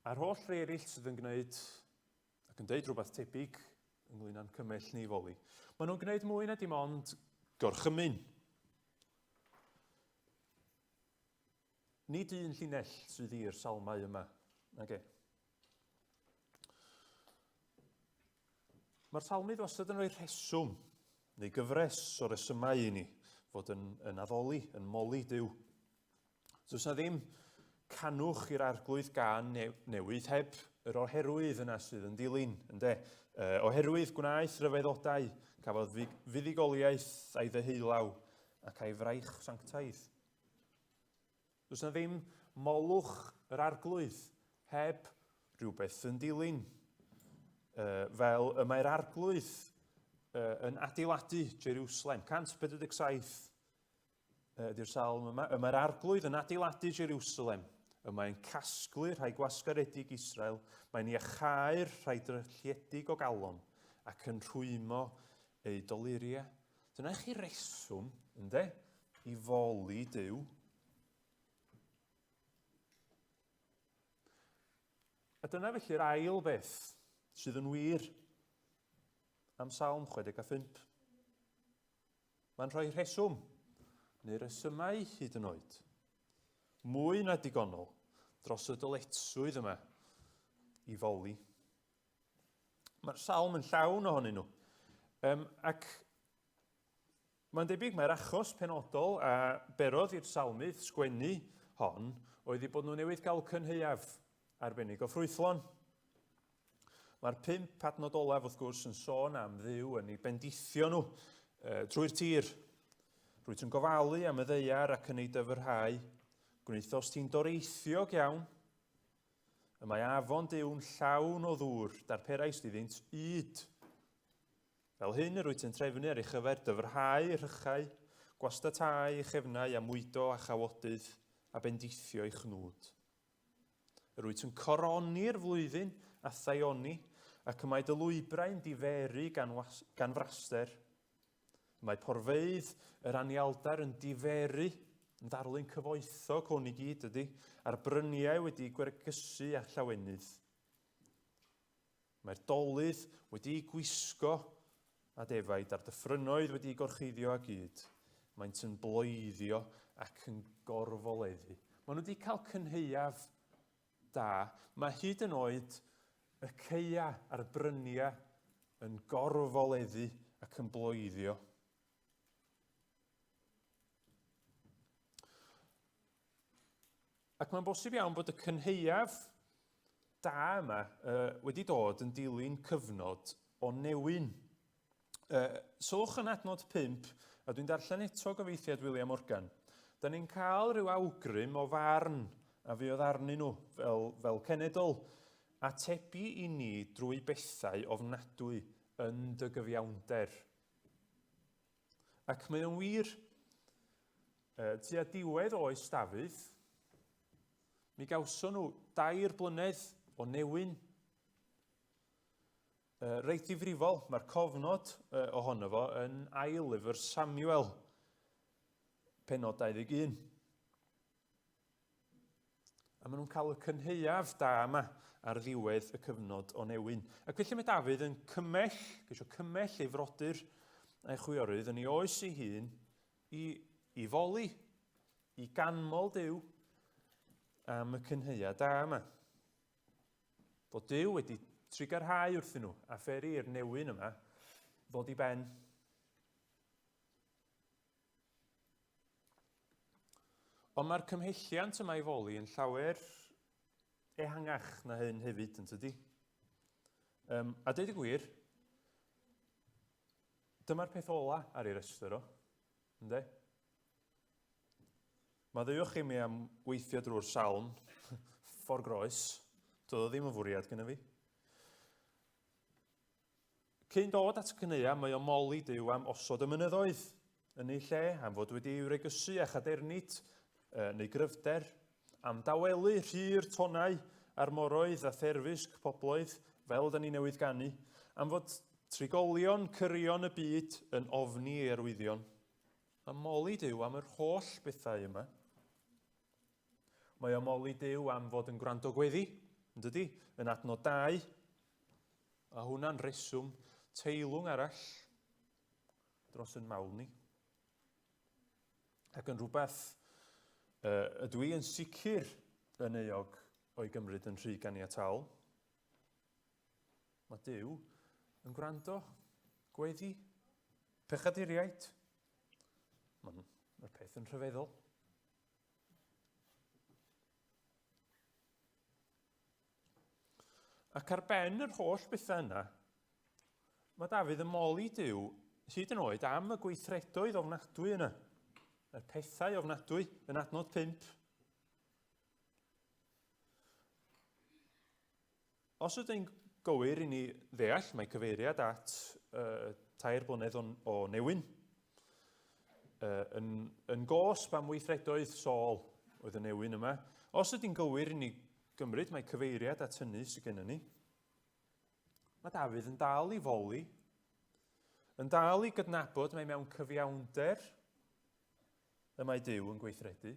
a'r holl rei eraill sydd yn gwneud, ac yn deud rhywbeth tebyg ynglyn â'n cymell ni foli, maen nhw'n gwneud mwy na dim ond gorchymyn. Nid un llinell sydd i'r salmau yma. Mae'r salmydd wastad yn rhoi rheswm, neu gyfres o resymau i ni, fod yn addoli, yn moli Duw. Does na ddim canwch i'r arglwydd gan newydd heb yr oherwydd yna sydd yn dilyn, ynde? Oherwydd gwnaeth ryfeddodau, cafodd fuddugoliaeth a'i ddeheulaw ac a'i fraich sanctaidd. Does na ddim molwch yr arglwydd heb rhywbeth yn dilyn. Fel y mae'r arglwydd yn adeiladu Jerusalem. 147 ydy'r salm yma. Y mae'r arglwydd yn adeiladu Jerusalem. Y mae'n casglu rhai gwasgaredig Israel. Mae'n iachau'r rhai drylliedig o galon ac yn rhwymo ei doluriau. Dyna chi reswm, ynde, i foli Duw. A dyna felly'r ail beth sydd yn wir am Salm 65. Mae'n rhoi rheswm, neu resymau hyd yn oed, mwy na digonol dros y dyletswydd yma i foli. Mae'r salm yn llawn ohonyn nhw. Ac mae'n debyg mae'r achos penodol a berodd i'r salmydd sgwennu hon oedd i bod nhw newydd gael cynheuaf arbennig o ffrwythlon. Mae'r 5 adnod olaf wrth gwrs yn sôn am Dduw yn ei bendithio nhw trwy'r tir. Rwyt yn gofalu am y ddeiar ac yn ei dyfrhau, gwneithos ti'n doreithiog iawn. Y mae afon Dyw'n llawn o ddŵr, darperais iddynt yd. Fel hyn yr wyt yn trefnu ar ei chyfer dyfrhau rhychau, gwastatau ei chefnau a mwydo a chawodydd a bendithio ei chnwd. Yr wyt yn coroni'r flwyddyn a thaioni ac y mae dy lwybrau'n diferu gan fraster. Mae porfeidd yr anialdar yn diferu, yn ddarlun cyfoethog hwn i gyd ydy, a'r bryniau wedi gwergysu a llawenydd. Mae'r dolydd wedi gwisgo a defaid a'r dyffrynoedd wedi gorchuddio a gyd. Maent yn bloeddio ac yn gorfoleddu. Maen nhw wedi cael cynheuaf da. Mae hyd yn oed y ceia a'r bryniau yn gorfoleddu ac yn bloeddio. Ac mae'n bosib iawn bod y cynheuaf da yma wedi dod yn dilyn cyfnod o newyn. Sylwch yn adnod 5, a dwi'n darllen eto gyfeithiad William Morgan. Da ni'n cael rhyw awgrym o farn a fuodd arnyn nhw fel cenedl atebu i ni drwy bethau ofnadwy yn dy gyfiawnder. Ac mae o'n wir, tua diwedd oes Dafydd, mi gawson nhw 2 blynedd o newyn reit ddifrifol. Mae'r cofnod ohono fo yn ail lyfr Samuel, pennod 21. A maen nhw'n cael y cynheuaf da yma ar ddiwedd y cyfnod o newyn. Ac felly mae Dafydd yn ceisio cymell ei frodyr a'i chwiorydd yn ei oes ei hun i foli, i ganmol Duw am y cynheuaf da yma. Bod Duw wedi trigarhau wrthyn nhw a pheri'r newyn yma ddod i ben. Ond mae'r cymhelliant yma i foli yn llawer ehangach na hyn hefyd, yn tydi? A deud y gwir, dyma'r peth ola ar ei restr o, ynddo? Maddeuwch i mi am weithio drwy'r salm, ffordd groes, doedd o ddim yn fwriad gyda fi. Cyn dod at cyneuaf, mae o moli Duw am osod y mynyddoedd yn ei lle, am fod wedi i'w regysu a chadernid neu gryfder, am dawelu rhyr tonau a'r moroedd a therfysg pobloedd fel da ni newydd ganu, am fod trigolion cyrion y byd yn ofni ei arwyddion. Mae moli Duw am yr holl bethau yma. Mae o moli Duw am fod yn gwrando gweddi, yn dydi, yn adnod 2, a hwnna'n reswm teilwng arall dros yn mawl ni. Ac yn rhywbeth ydw i yn sicr yn euog o'i gymryd yn rhy ganiataol. Mae Duw yn gwrando, gweddi, pechaduriaid. Mae'r peth yn rhyfeddol. Ac ar ben yr holl bethau yna, mae Dafydd yn moli Duw hyd yn oed am y gweithredoedd ofnadwy yna. Y pethau ofnadwy yn adnod 5. Os ydyn gywir i ni ddeall, mae cyfeiriad at 3 blynedd o newyn yn gosb am weithredoedd Saul oedd y newyn yma. Os ydyn gywir i ni gymryd, mae cyfeiriad at hynny sydd gennym ni. Mae Dafydd yn dal i foli, yn dal i gydnabod mae mewn cyfiawnder y mae Duw yn gweithredu.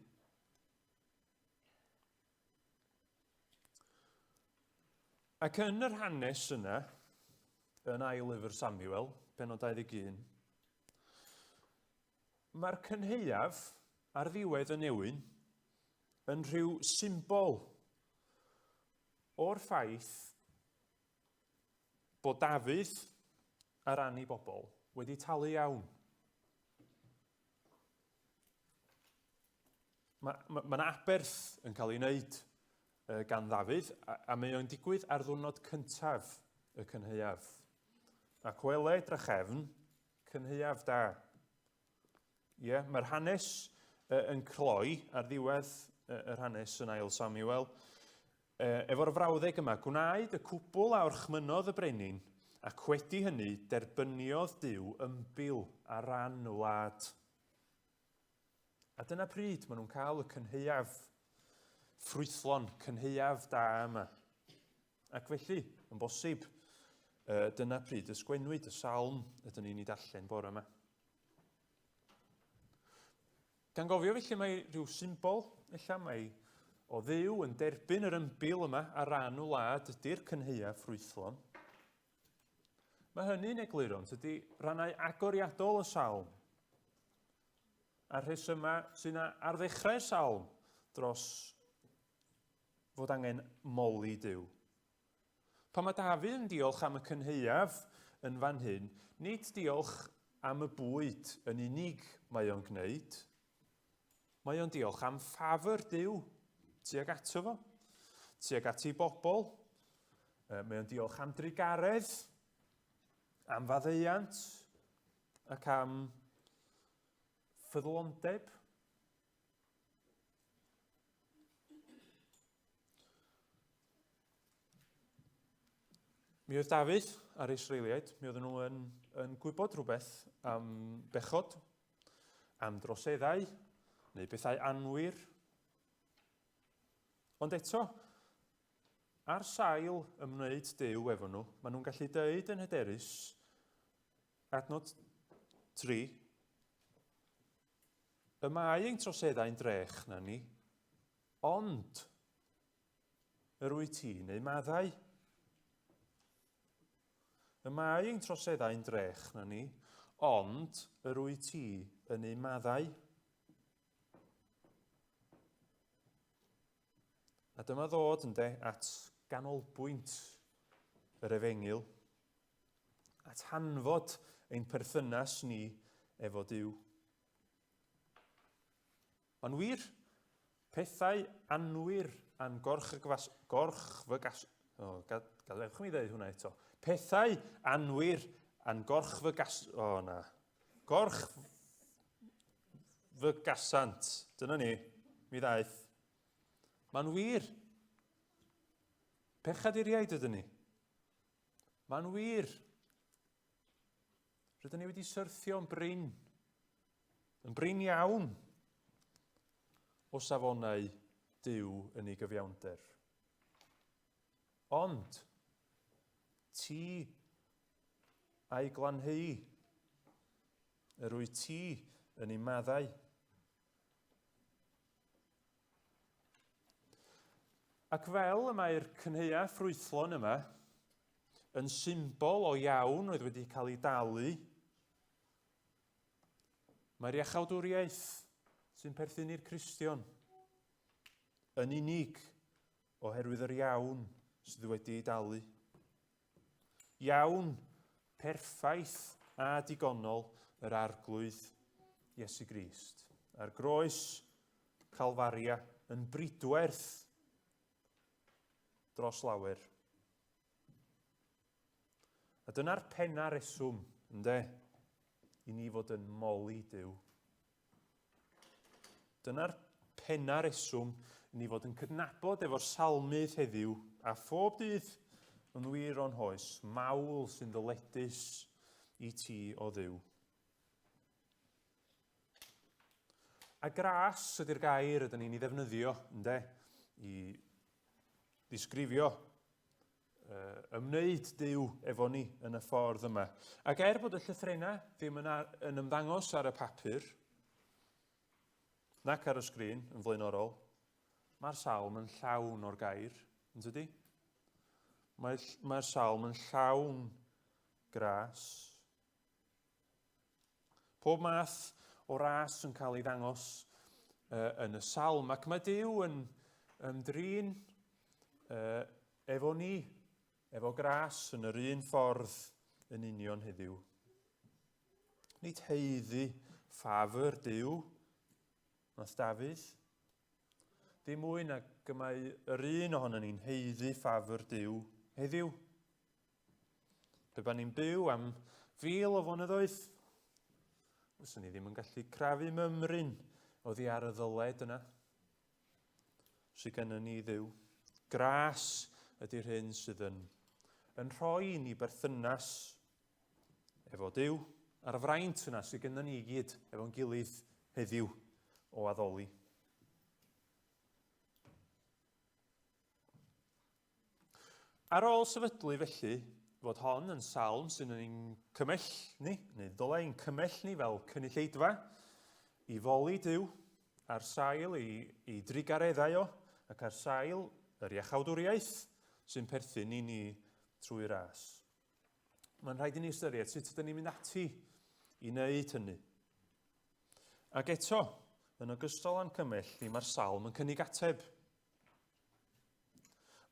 Ac yn yr hanes yna, yn ail lyfr Samuel, pennod 21, mae'r cynheuaf ar ddiwedd y newyn yn rhyw symbol o'r ffaith bod Dafydd ar ran ei bobl wedi talu iawn. Mae aberth yn cael ei wneud gan Ddafydd, a mae o'n digwydd ar ddiwrnod cyntaf y cynheuaf. Ac wele drachefn, cynheuaf da. Mae'r hanes yn cloi ar ddiwedd yr hanes yn ail Samuel. Efo'r frawddeg yma, gwnaed y cwbl a orchmynodd y brenin, ac wedi hynny derbyniodd Duw ymbil ar ran y wlad. A dyna pryd maen nhw'n cael y cynheuaf ffrwythlon, cynheuaf da yma. Ac felly, yn bosib, dyna pryd ysgwennwyd y salm ydyn ni'n ei darllen bore yma. Gan gofio felly mae rhyw symbol, ella mae o Dduw yn derbyn yr ymbil yma ar ran y wlad ydy'r cynheuaf ffrwythlon. Mae hynny'n egluro ydy rannau agoriadol y salm. A'r rhesymau sy'n ar ddechrau'r salm dros fod angen moli Duw. Pan mae Dafydd yn diolch am y cynheuaf yn fan hyn, nid diolch am y bwyd yn unig mae o'n gwneud. Mae o'n diolch am ffafr Duw tuag ato fo, tuag at ei bobl. Mae o'n diolch am drigaredd, am faddeuant ac am ffyddlondeb. Mi oedd Dafydd a'r Israeliaid, mi oedden nhw yn gwybod rhywbeth am bechod, am droseddau, neu bethau anwyr. Ond eto, ar sail ymwneud Duw efo nhw, maen nhw'n gallu dweud yn hyderus, adnod 3, y mae ein troseddau'n drech na ni, ond yr wyt ti neu maddau. Y mae ein troseddau'n drech na ni, ond yr wyt ti yn ei maddau. A dyma ddod at ganolbwynt yr Efengyl, at hanfod ein perthynas ni efo Duw. Ond wir, pethau anwyr am gadewch mi ddeud hwnna eto. Pethau anwyr am gorchfygasant. Dyna ni, mi ddaeth. Mae'n wir. Pechaduriaid ydyn ni. Mae'n wir. Rydyn ni wedi syrthio yn brin. Yn brin iawn o safonau Duw yn ei gyfiawnder. Ond, ti a'i glanheu, yr wyt ti yn ei maddau. Ac fel y mae'r cynheuaf ffrwythlon yma yn symbol o iawn oedd wedi cael ei dalu, mae'r iachawdwriaeth sy'n perthyn i'r Cristion yn unig oherwydd yr iawn sydd wedi ei dalu. Iawn, perffaith a digonol yr arglwydd Iesu Grist. A'r groes Calfaria yn bridwerth dros lawer. A dyna'r penna reswm, ynde, i ni fod yn moli Duw. Dyna'r penna reswm i ni fod yn cydnabod efo'r salmydd heddiw a phob dydd yn wir o'n hoes, mawl sy'n ddyledus i ti o Dduw. A gras ydy'r gair ydyn ni'n ei ddefnyddio, ynde, i ddisgrifio ymwneud Duw efo ni yn y ffordd yma. Ac bod y llythrennau ddim yn ymddangos ar y papur, nac ar y sgrin yn flaenorol, mae'r salm yn llawn o'r gair, yn tydi? Mae'r salm yn llawn gras. Pob math o ras yn cael ei ddangos yn y salm, ac mae Duw yn ymdrin efo ni, efo gras yn yr un ffordd yn union heddiw. Nid heiddi ffafr Duw, nath Dafydd, dim mwy nag y mae yr un ohonon ni'n heiddi ffafr Duw heddiw. Pe ba ni'n byw am 1000 o flynyddoedd, fyswn ni ddim yn gallu crafu mymryn oddi ar y ddyled yna sydd gennym ni Dduw. Gras ydy'r hyn sydd yn rhoi ni berthynas efo Duw a'r fraint yna sydd gennym ni i gyd efo'n gilydd heddiw o addoli. Ar ôl sefydlu felly, fod hon yn salm sy'n ni'n cymell ni, neu ddylai yn cymell ni fel cynulleidfa, i foli Duw ar sail i drigareddau o, ac ar sail yr iachawdwriaeth sy'n perthyn i ni trwy'r ras. Mae'n rhaid i ni ystyried sut ydym ni'n mynd ati i wneud hynny. Ac eto, yn ogystal â'n cymell ni, mae'r salm yn cynnig ateb.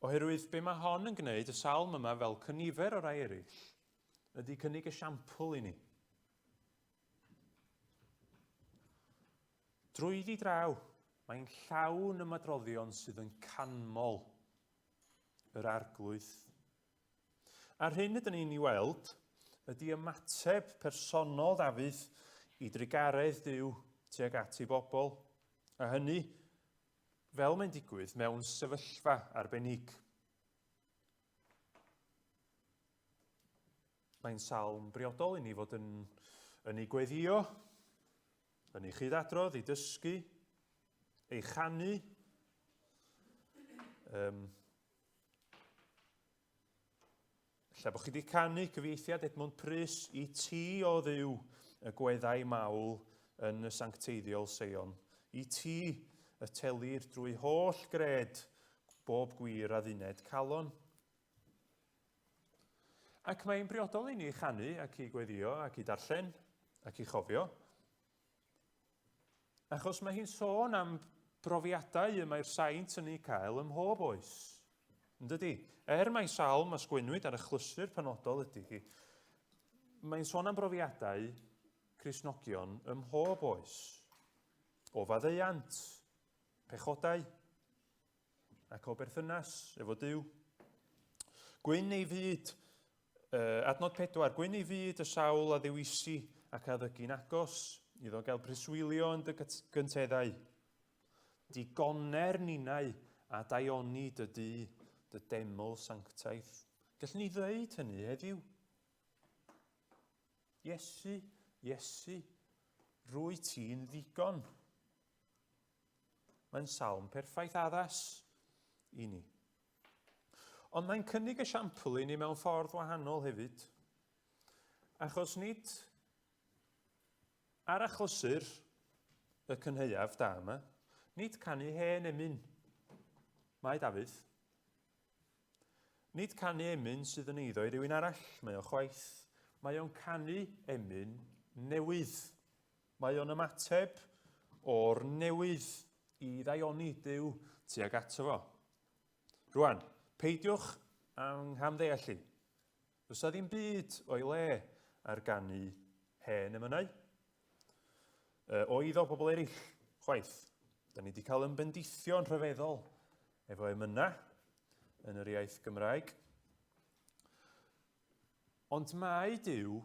Oherwydd be mae hon yn gwneud, y salm yma fel cynifer o rai eraill, ydy cynnig esiampl i ni. Drwyddi draw, mae'n llawn ymadroddion sydd yn canmol yr arglwydd. A'r hyn ydym ni'n ei weld ydy ymateb personol Dafydd i drigaredd Duw tuag at ei bobl, a hynny fel mae'n digwydd mewn sefyllfa arbennig. Mae'n salm briodol i ni fod yn ei gweddio, yn ei chydadrodd, ei dysgu, ei chanu. Lle bod chi wedi canu cyfieithiad Edmund Prys, i ti o Dduw y gweddau mawl yn y sancteiddiol Seion. I ti y telir drwy holl gred bob gwir a dduned calon. Ac mae'n briodol i ni chanu ac i gweddio ac i darllen ac i chofio. Achos mae hi'n sôn am brofiadau y mae'r saint yn ei cael ym mhob oes. Ynddydi? Mae salm a sgwennwyd ar y chlysur penodol ydy hi. Mae'n sôn am brofiadau Cristnogion ym mhob oes. O faddeuant, pechodau, ac o berthynas efo Duw. Gwyn ei fyd, adnod 4, gwyn ei fyd y sawl a ddewisi ac addygu'n agos, iddo gael preswylio yn dy gynteddau. Digoner ninau a daioni dy dy deml sanctaeth. Gallwn ni ddweud hynny heddiw. Iesu, Iesu, rwy ti'n ddigon. Mae'n salm perffaith addas i ni. Ond mae'n cynnig esiampl i ni mewn ffordd wahanol hefyd. Achos nid ar achlysur y cynheuaf da yma, nid canu hen emyn. Mae Dafydd. Nid canu emyn sydd yn eiddo i rywun arall, mae o chwaith. Mae o'n canu emyn newydd. Mae o'n ymateb o'r newydd i ddaioni Duw tuag ato fo. Rwan, peidiwch am hamddeallu. Fysa ddim byd o'i le ar ganu hen emynau. O iddo pobl eraill, chwaith. Da ni wedi cael ymbendiithio'n rhyfeddol efo emyna yn yr iaith Gymraeg. Ond mae Duw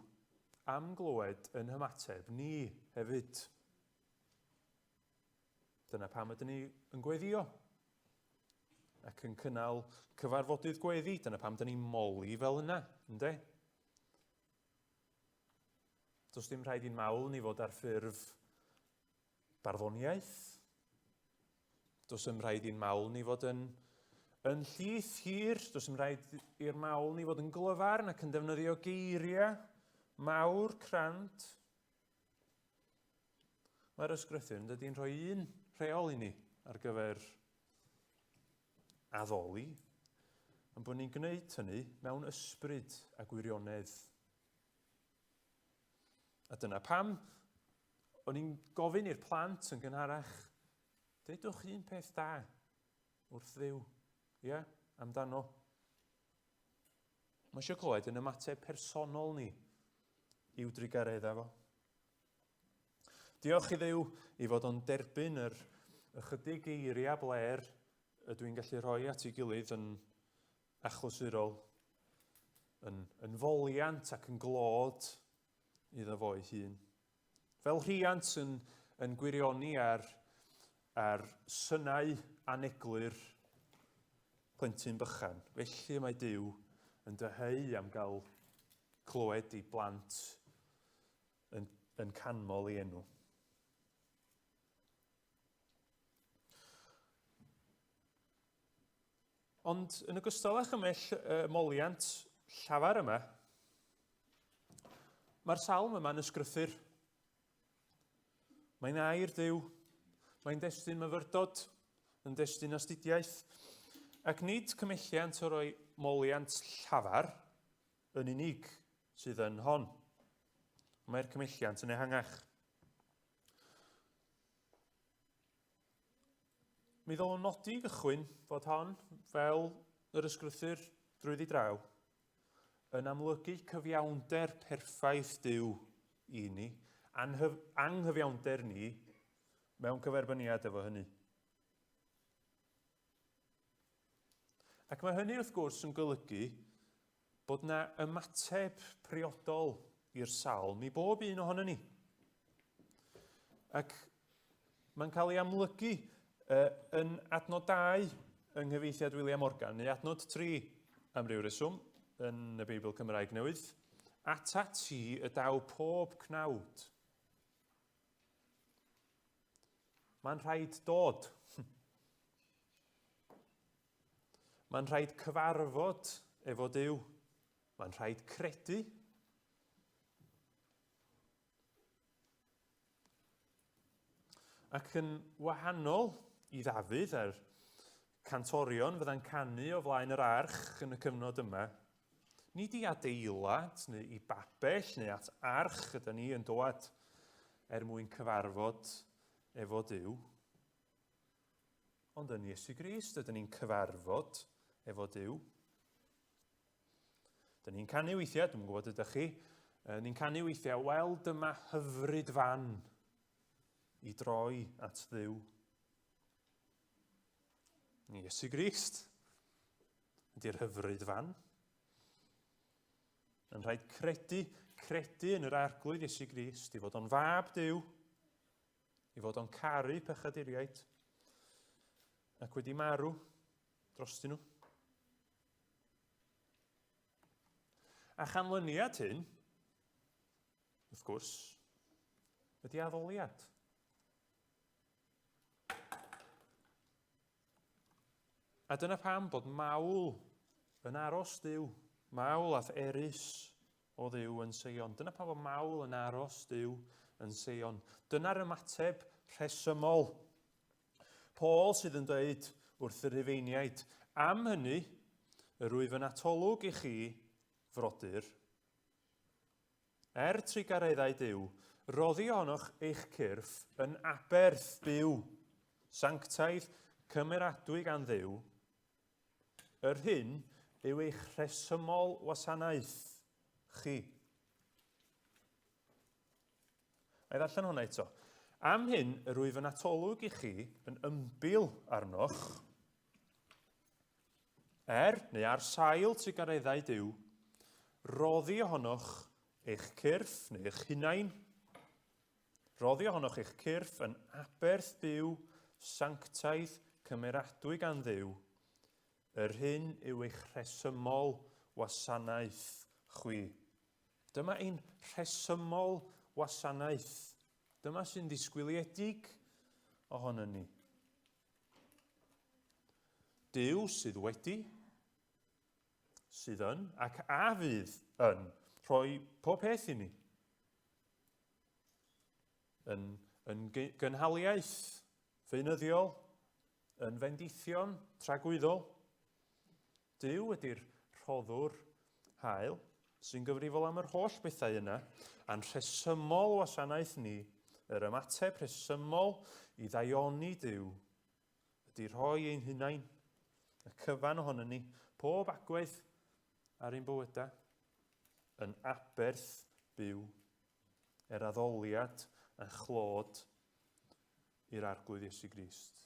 am glywed yn hymateb ni hefyd. Dyna pam ydyn ni yn gweddio ac yn cynnal cyfarfodydd gweddi. Dyna pam ydyn ni'n moli fel yna, ynddo? Does dim rhaid i'n mawl ni fod ar ffurf barddoniaeth. Does dim rhaid i'n mawl ni fod yn llith hir. Does dim rhaid i'r mawl ni fod yn glyfarn ac yn defnyddio geiriau mawr crant. Mae'r ysgrythyn dydy'n rhoi un rheol i ni ar gyfer addoli, yn bod ni'n gwneud hynny mewn ysbryd a gwirionedd. A dyna pam o'n i'n gofyn i'r plant yn gynharach Deudwch un peth da wrth Dduw, ie, amdano. Mae eisiau clywed yn ymateb personol ni i'w drigaredda fo. Diolch i Dduw i fod o'n derbyn yr ychydig eiriau bler ydw i'n gallu rhoi at ei gilydd yn achlysurol, yn foliant ac yn glod iddo fo ei hun. Fel rhiant yn gwirioni ar synau aneglur plentyn bychan. Felly mae Duw yn dyheu am gael clywed i blant yn canmol ei enw. Ond yn ogystal â chymell moliant llafar yma, mae'r salm yma'n ysgrythur. Mae'n air Dduw, mae'n destun myfyrdod, yn destun astudiaeth, ac nid cymhelliant o roi moliant llafar yn unig sydd yn hon. Mae'r cymhelliant yn ehangach. Mi ddylwn nodi gychwyn fod hon, fel yr ysgrythur drwyddi draw, yn amlygu cyfiawnder perffaith Duw i ni, anghyfiawnder ni mewn cyferbyniad efo hynny. Ac mae hynny wrth gwrs yn golygu bod yna ymateb priodol i'r salm i bob un ohono ni. Ac mae'n cael ei amlygu yn adnod 2 yng nghyfieithiad William Morgan, neu adnod 3 am ryw reswm yn y Beibl Cymraeg Newydd, ata ti y daw pob cnawd. Mae'n rhaid dod. Mae'n rhaid cyfarfod efo Duw. Mae'n rhaid credu. Ac yn wahanol i Ddafydd a'r cantorion fydda'n canu o flaen yr arch yn y cyfnod yma, nid i adeilad neu i babell neu at arch ydyn ni yn dod mwyn cyfarfod efo Duw. Ond yn Iesu Grist ydyn ni'n cyfarfod efo Duw. Dyn ni'n canu weithiau, dwi'n gwybod ydych chi, ni'n canu weithiau, wel dyma hyfryd fan i droi at Dduw. Iesu Grist ydy'r hyfryd fan. Yn rhaid credu yn yr arglwydd Iesu Grist, i fod o'n fab Duw, i fod o'n caru pechaduriaid, ac wedi marw drostyn nhw. A chanlyniad hyn, wrth gwrs, ydy addoliad. A dyna pam bod mawl yn aros Duw, mawl ath erys o Dduw yn Seion. Dyna pam bod mawl yn aros Duw yn Seion. Dyna'r ymateb rhesymol. Paul sydd yn dweud wrth yr Rufeiniaid, am hynny, yr wyf yn atolwg i chi, frodyr, trigareddau Duw, roddi ohonoch eich cyrff yn aberth byw, sanctaidd cymeradwy gan Dduw, yr hyn yw eich rhesymol wasanaeth chi. A i ddarllen hwnna eto. Am hyn, yr wyf yn atolwg i chi yn ymbil arnoch, neu ar sail trigareddau Duw, roddi ohonoch eich cyrff neu eich hunain, roddi ohonoch eich cyrff yn aberth byw, sanctaidd cymeradwy gan Dduw, yr hyn yw eich rhesymol wasanaeth chwi. Dyma ein rhesymol wasanaeth. Dyma sy'n disgwyliedig ohono ni. Duw sydd wedi, sydd yn, ac a fydd yn, rhoi pob peth i ni. Yn gynhaliaeth feunyddiol, yn fendithion tragwyddol. Duw ydy'r rhoddwr hael sy'n gyfrifol am yr holl bethau yna, a'n rhesymol wasanaeth ni, yr ymateb rhesymol i ddaioni Duw ydy rhoi ein hunain, y cyfan ohonon ni, pob agwedd ar ein bywydau, yn aberth byw, addoliad a chlod i'r arglwydd Iesu Grist.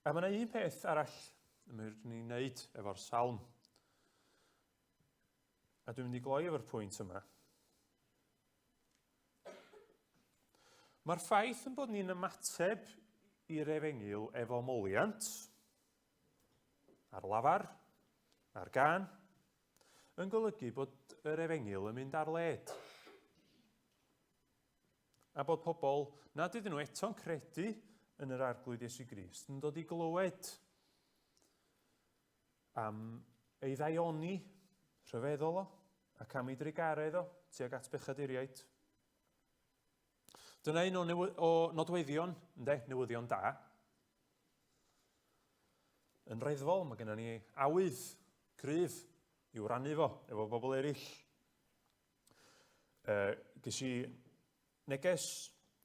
A mae yna un peth arall ni'n gwneud efo'r salm. A dwi'n mynd i gloi efo'r pwynt yma. Mae'r ffaith yn bod ni'n ymateb i'r Efengyl efo moliant, ar lafar, ar gan, yn golygu bod yr Efengyl yn mynd ar led. A bod pobl nad ydyn nhw eto'n credu yn yr arglwydd Iesu Grist yn dod i glywed am ei ddaioni rhyfeddol o ac am ei drigaredd o tuag at bechaduriaid. Dyna un o nodweddion, newyddion da. Yn reddfol, mae gennym ni awydd, cryf, i'w rannu fo efo bobl eraill. Ges i neges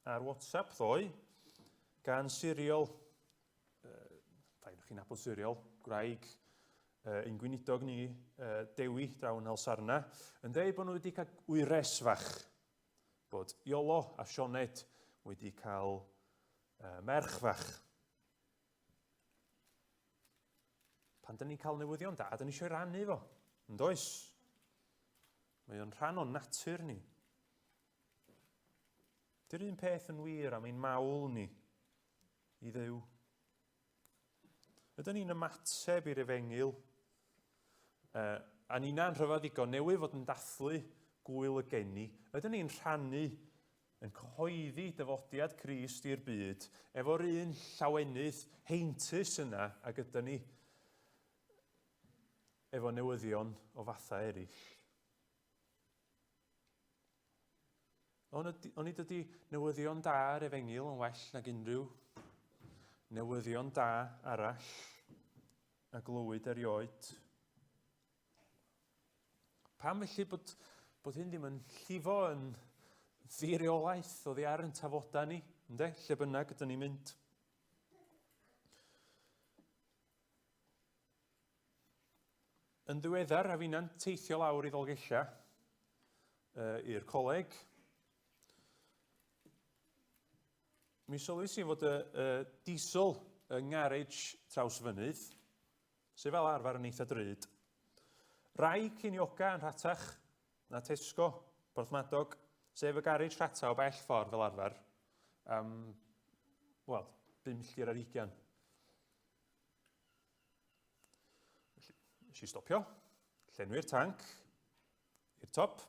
ar WhatsApp ddoe gan Siriol, fain chi'n nabod Siriol, gwraig ein gweinidog ni, Dewi, draw yn Elsarna, yn dweud bod nhw wedi cael wyres fach, bod Iolo a Sioned wedi cael merch fach. Pan dyn ni'n cael newyddion da, dyn ni eisiau rannu fo, yn does? Mae o'n rhan o'n natur ni. Dy'r un peth yn wir am ein mawl ni i Dduw. Ydyn ni'n ymateb i'r Efengyl, a ni'n rhyfeddigon newydd fod yn dathlu gwyl y geni, ydyn ni'n rhannu yn cyhoeddi dyfodiad Crist i'r byd efo'r un llawenydd heintus yna ac ydyn ni efo newyddion o fatha eraill. Ond ydy newyddion da ar Efengyl yn well nag unrhyw newyddion da arall a glywyd erioed. Pam felly bod hyn ddim yn llifo yn ddireolaeth o ddi ar yn tafoda ni, ynde? Lle bynnag ydyn ni'n mynd. Yn ddiweddar, a fi'n teithio lawr i Ddolgella i'r coleg, mi sylwys i fod y diesel yng Garage Trawsfynydd, sef fel arfer yn eitha drud. Rai Cinioga yn rhatach na Tesco, Porthmadog, sef y garage rhata o bell ffordd fel arfer. 5 milltir ar 20. Nes i stopio, llenwi'r tanc, i'r top.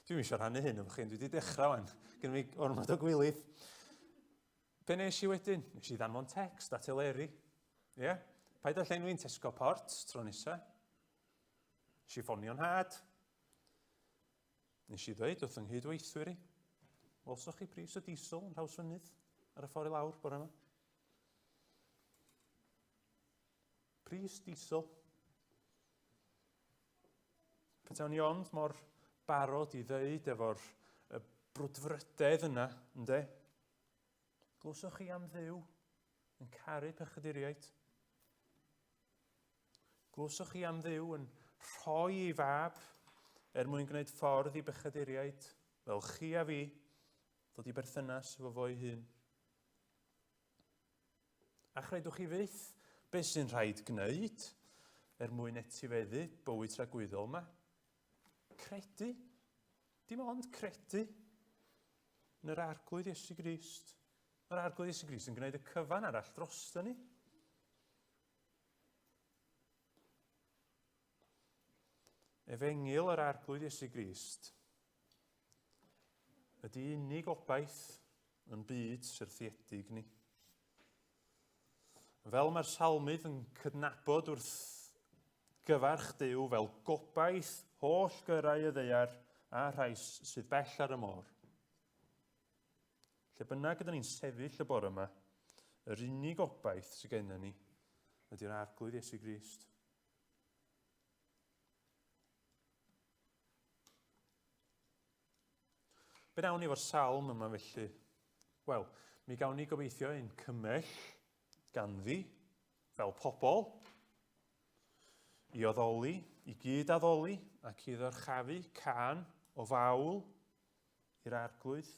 Dwi'n eisiau rhannu hyn efo chi, dwi wedi dechrau wan, gen i ormod o gwilydd. Be nes i wedyn? Nes i ddanfon text at Eleri. Paid a llenwi'n Tesco Port tro nesa. Nes i ffonio'n had. Nes i ddweud wrth yng nghydweithwyr i, welsoch chi pris y diesel yn Rhawsfynydd ar y ffordd i lawr bore yma? Pris diesel. Petawn i ond mor barod i ddeud efo'r brwdfrydedd yna, ynde? Glwsoch chi am Dduw yn caru pechaduriaid? Glwsoch chi am Dduw yn rhoi ei fab mwyn gwneud ffordd i bechaduriaid, fel chi a fi, ddod i berthynas efo fo'i hun? A chredwch chi fyth beth sy'n rhaid gwneud mwyn etifeddu bywyd tragwyddol yma? Credu. Dim ond credu yn yr arglwydd Iesu Grist. Mae'r arglwydd Iesu Grist yn gwneud y cyfan arall drosto ni. Efengyl yr arglwydd Iesu Grist ydy unig obaith yn byd syrthiedig ni. Fel mae'r salmydd yn cydnabod wrth gyfarch Duw fel gobaith holl gyrau y ddeiar a rhais sydd bell ar y môr. Lle bynnag ydyn ni'n sefyll y bore yma, yr unig obaith sydd gennym ni ydy'r arglwydd Iesu Grist. Be nawn ni fo'r salm yma felly? Wel, mi gawn ni gobeithio ein cymell ganddi, fel pobl, i oddoli, i gyd addoli, ac i ddyrchafu can o fawl i'r arglwydd.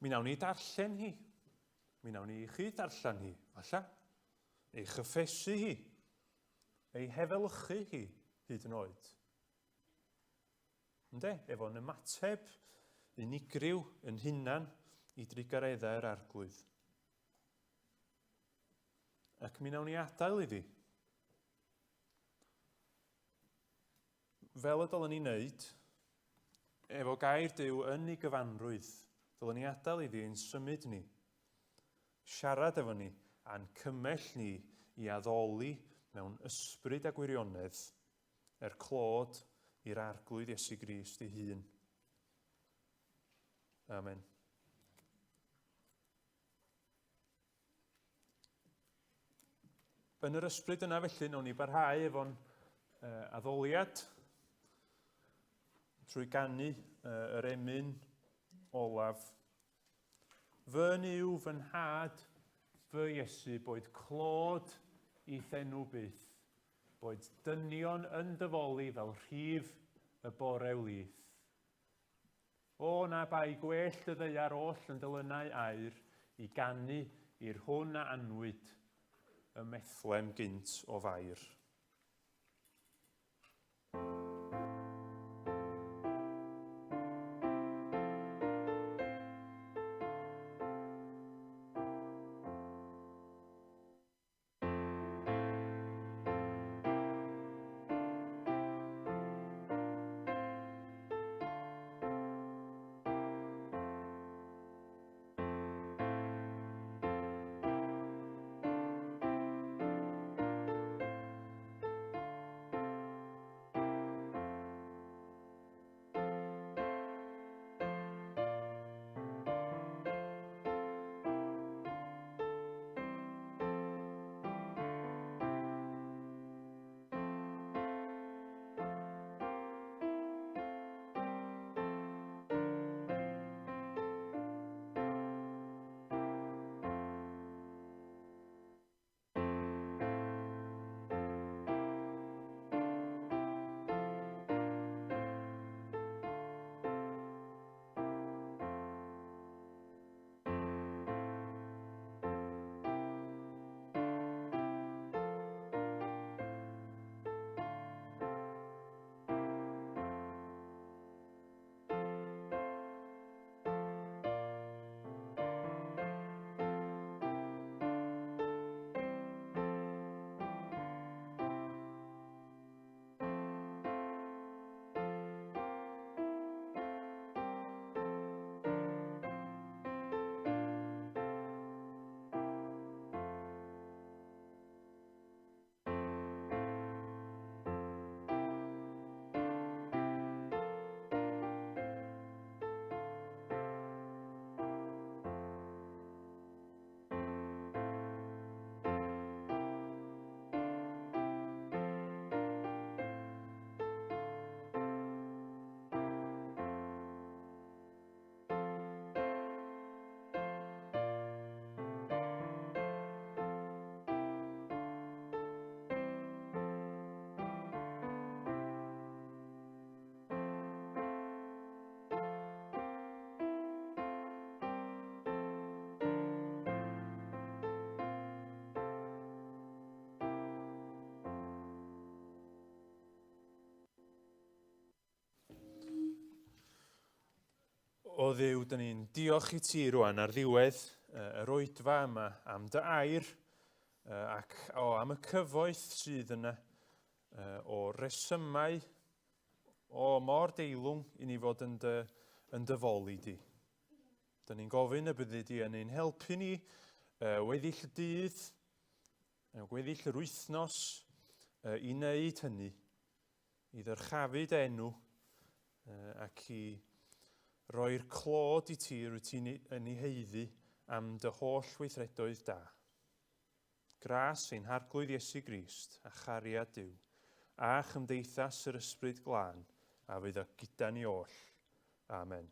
Mi nawn ni darllen hi. Mi nawn ni i chi darllen hi, falla. Ei chyffesu hi. Ei hefelychu hi hyd yn oed. Ynde? Efo'n ymateb unigryw yn hunan i drigareddau'r arglwydd. Ac mi nawn ni adael iddi. Fel y dylwn ni wneud, efo gair Duw yn ei gyfanrwydd, dylwn ni adael iddi ein symud ni. Siarad efo ni a'n cymell ni i addoli mewn ysbryd a gwirionedd clod i'r arglwydd Iesu Grist ei hun. Amen. Yn yr ysbryd yna felly, nawn ni barhau efo'n addoliad trwy ganu yr emyn olaf. Fy niw fy nhad, fy Iesu, boed clod i thenw byth, boed dynion yn dyfoli fel rhif y bore wlyth. O na bai gwellt y ddeiar oll yn dylynau air i ganu i'r hwn a anwyd y methlem gynt o fair. O Dduw, dyn ni'n diolch i ti rwan ar ddiwedd yr oedfa yma am dy air ac am y cyfoeth sydd yna o resymau o mor deilwng i ni fod yn dyfoli di. Dyn ni'n gofyn y byddi di yn ein helpu ni weddill y dydd, weddill yr wythnos i wneud hynny, i ddyrchafu dy enw ac i roi'r clod i ti rwy ti'n yn ei heiddi am dy holl weithredoedd da. Gras ein harglwydd Iesu Grist a chariad Duw, a chymdeithas yr ysbryd glân, a fydd o gyda ni oll. Amen.